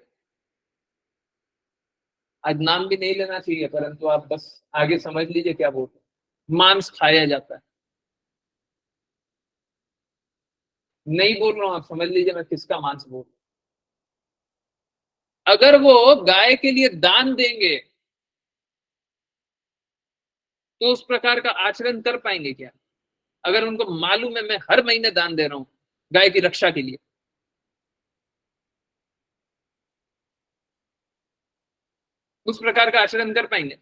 आज नाम भी नहीं लेना चाहिए, परंतु आप बस आगे समझ लीजिए क्या बोलते हैं, मांस खाया जाता है। नहीं बोल रहा हूं, आप समझ लीजिए मैं किसका मांस बोल रहा हूं। अगर वो गाय के लिए दान देंगे तो उस प्रकार का आचरण कर पाएंगे क्या? अगर उनको मालूम है मैं हर महीने दान दे रहा हूं गाय की रक्षा के लिए, उस प्रकार का आचरण कर पाएंगे?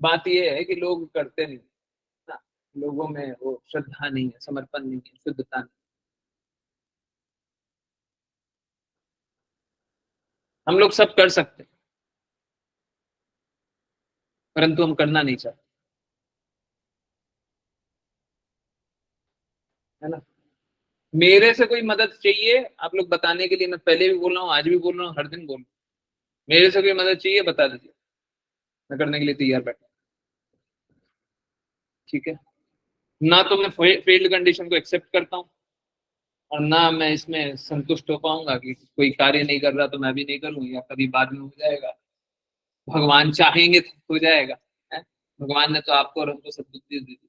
बात यह है कि लोग करते नहीं ना, लोगों में वो श्रद्धा नहीं है, समर्पण नहीं है, शुद्धता नहीं। हम लोग सब कर सकते हैं परंतु हम करना नहीं चाहते, है ना। मेरे से कोई मदद चाहिए आप लोग बताने के लिए, मैं पहले भी बोल रहा हूँ, आज भी बोल रहा हूँ, हर दिन बोल रहा हूँ, मेरे से कोई मदद चाहिए बता दीजिए, मैं करने के लिए तैयार बैठा। ठीक है, ना तो मैं फेल्ड कंडीशन को एक्सेप्ट करता हूँ और ना मैं इसमें संतुष्ट हो पाऊंगा कि कोई कार्य नहीं कर रहा तो मैं भी नहीं करूँ या कभी बाद में हो जाएगा, भगवान चाहेंगे तो हो जाएगा, है? भगवान ने तो आपको और हमको सद्बुद्धि दी थी,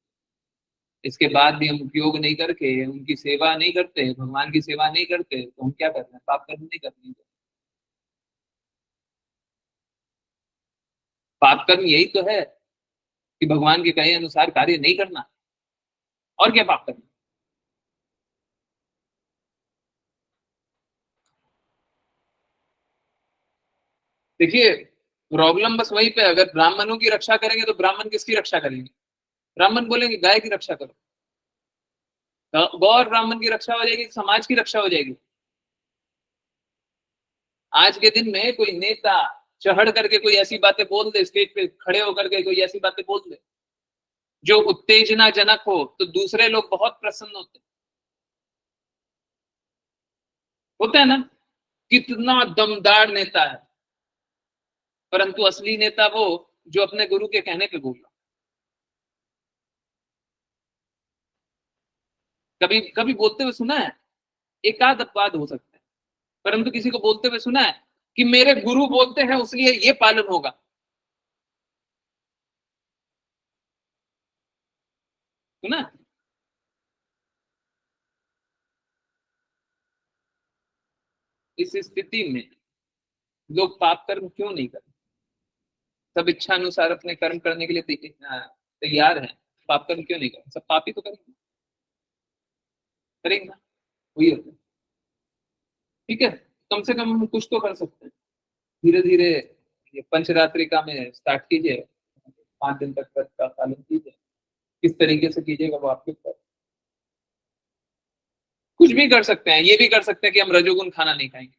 इसके बाद भी हम उपयोग नहीं करके उनकी सेवा नहीं करते, भगवान की सेवा नहीं करते तो हम क्या कर रहे हैं? पाप कर्म नहीं करते। पाप कर्म यही तो है कि भगवान के कहे अनुसार कार्य नहीं करना, और क्या पाप कर्म? देखिए प्रॉब्लम बस वहीं पे, अगर ब्राह्मणों की रक्षा करेंगे तो ब्राह्मण किसकी रक्षा करेंगे? ब्राह्मण बोलेंगे गाय की रक्षा करो, गौ और ब्राह्मण की रक्षा हो जाएगी, समाज की रक्षा हो जाएगी। आज के दिन में कोई नेता चढ़ करके कोई ऐसी बातें बोल दे, स्टेज पे खड़े होकर के कोई ऐसी बातें बोल दे जो उत्तेजनाजनक हो तो दूसरे लोग बहुत प्रसन्न होते हैं ना, कितना दमदार नेता है, परंतु असली नेता वो जो अपने गुरु के कहने पे बोल रहा। कभी कभी बोलते हुए सुना है, एक आध अपवाद हो सकता है, परंतु किसी को बोलते हुए सुना है कि मेरे गुरु बोलते हैं इसलिए ये पालन होगा? सुना है? इस स्थिति में लोग पाप कर्म क्यों नहीं करते? सब इच्छा अनुसार अपने कर्म करने के लिए तैयार हैं, पाप कर्म क्यों नहीं करते? सब पाप ही तो करेंगे, करेंगे ना, वही होता है। ठीक है, कम से कम हम कुछ तो कर सकते हैं, धीरे धीरे ये पंचरात्रिका में स्टार्ट कीजिए, 5 दिन तक व्रत का पालन कीजिए, किस तरीके से कीजिएगा वो आपके ऊपर। कुछ भी कर सकते हैं, ये भी कर सकते हैं कि हम रजोगुण खाना नहीं खाएंगे,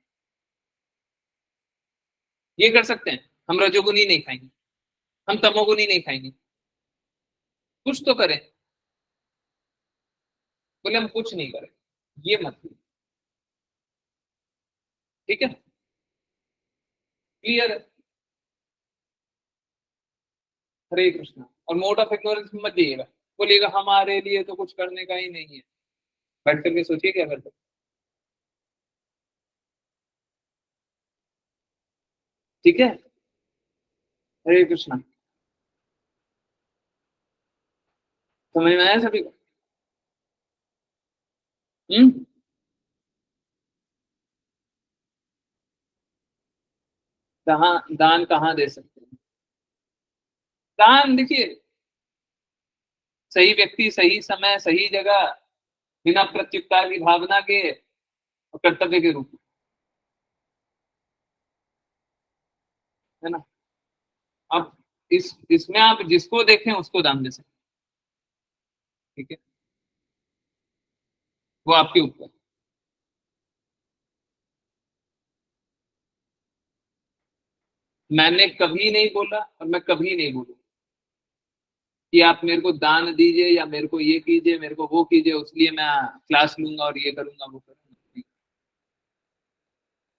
ये कर सकते हैं, हम रजोगुण ही नहीं खाएंगे, हम तमोगुण ही नहीं खाएंगे, कुछ तो करें। बोले हम कुछ नहीं करें, ये मत कीजिए। ठीक है, क्लियर है? हरे कृष्णा। और मोड ऑफ इग्नोरेंस मत जाइएगा, बोलिएगा हमारे लिए तो कुछ करने का ही नहीं है, बैठ करके सोचिए क्या कर सकते। ठीक है, हरे कृष्णा। समझ में आया सभी को? दान कहाँ दे सकते हैं? दान देखिए, सही व्यक्ति, सही समय, सही जगह, बिना प्रत्युत्तर की भावना के और कर्तव्य के रूप में, है ना। अब इसमें आप जिसको देखें उसको दान दे सकते हैं। ठीक है, वो आपके ऊपर। मैंने कभी नहीं बोला और मैं कभी नहीं बोलूंगा कि आप मेरे को दान दीजिए या मेरे को ये कीजिए, मेरे को वो कीजिए, इसलिए मैं क्लास लूंगा और ये करूंगा वो करूंगा।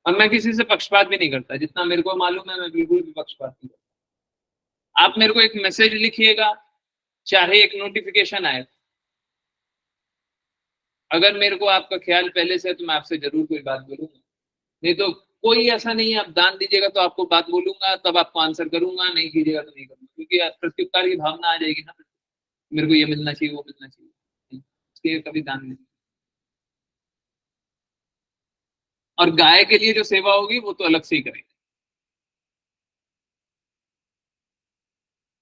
और मैं किसी से पक्षपात भी नहीं करता, जितना मेरे को मालूम है मैं बिल्कुल भी पक्षपात नहीं करता। आप मेरे को एक मैसेज लिखिएगा, चाहे एक नोटिफिकेशन आए, अगर मेरे को आपका ख्याल पहले से है तो मैं आपसे जरूर कोई बात बोलूंगा, नहीं तो कोई ऐसा नहीं है आप दान दीजिएगा तो आपको बात बोलूंगा तब आपको आंसर करूंगा, नहीं कीजिएगा तो नहीं करूंगा, क्योंकि प्रत्युत्तर की भावना आ जाएगी ना, मेरे को ये मिलना चाहिए वो मिलना चाहिए, इसलिए कभी दान नहीं। और गाय के लिए जो सेवा होगी वो तो अलग से ही करेंगे,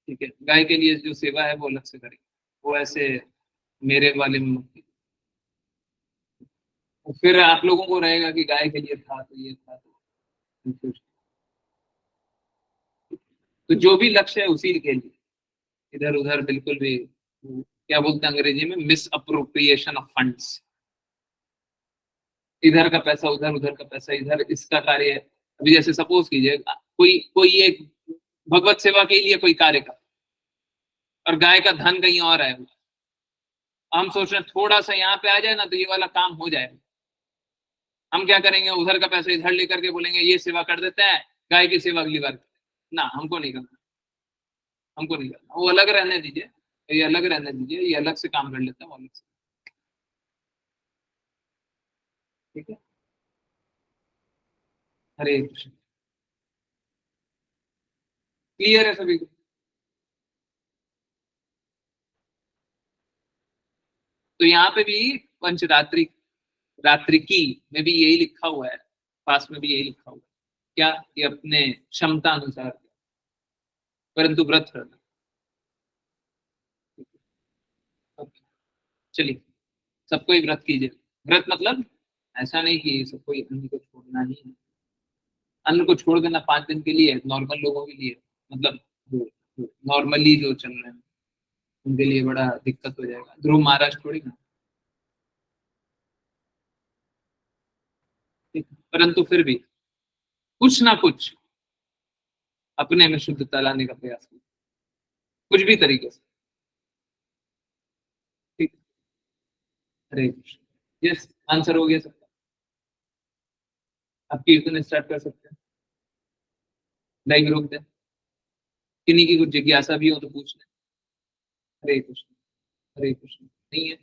ठीक है, गाय के लिए जो सेवा है वो अलग से करेंगे, वो ऐसे मेरे वाले में मत कीजिए। फिर आप लोगों को रहेगा कि गाय के लिए था तो ये था तो जो भी लक्ष्य है उसी के लिए, इधर उधर बिल्कुल भी, क्या बोलते हैं अंग्रेजी में, मिस अप्रोप्रिएशन ऑफ फंड्स, इधर का पैसा उधर, उधर का पैसा इधर, इसका कार्य है। अभी जैसे सपोज कीजिए कोई कोई एक भगवत सेवा के लिए कोई कार्य कर और गाय का धन कहीं और है, हम सोच रहे हैं थोड़ा सा यहाँ पे आ जाए ना तो ये वाला काम हो जाएगा, हम क्या करेंगे, उधर का पैसा इधर लेकर के बोलेंगे ये सेवा कर देते हैं, गाय की सेवा अगली बार ना, हमको नहीं करना, हमको नहीं करना, वो अलग रहने दीजिए, ये अलग रहने दीजिए, ये अलग से काम कर लेता है वो अलग से, ठीक है। हरे कृष्ण, क्लियर है सभी को? तो यहाँ पे भी पंचरात्रि रात्रि की में भी यही लिखा हुआ है, पास में भी यही लिखा हुआ है, क्या, कि अपने क्षमता अनुसार, परंतु व्रत रहना। चलिए सबको ही व्रत कीजिए, व्रत मतलब ऐसा नहीं कि सबको ही अन्न को छोड़ना ही है, अन्न को छोड़ देना 5 दिन के लिए नॉर्मल लोगों के लिए, मतलब नॉर्मली जो चल रहे हैं उनके लिए बड़ा दिक्कत हो जाएगा, ध्रुव महाराज थोड़ी ना, परंतु फिर भी कुछ ना कुछ अपने में शुद्धता लाने का प्रयास करें, कुछ भी तरीके से, ठीक। हरे कृष्ण, यस, आंसर हो गया सबका, आप कीर्तन स्टार्ट कर सकते हैं, लाइव रोक दें, किन्हीं की कुछ जिज्ञासा भी हो तो पूछ लें। हरे कृष्ण, हरे कृष्ण, नहीं है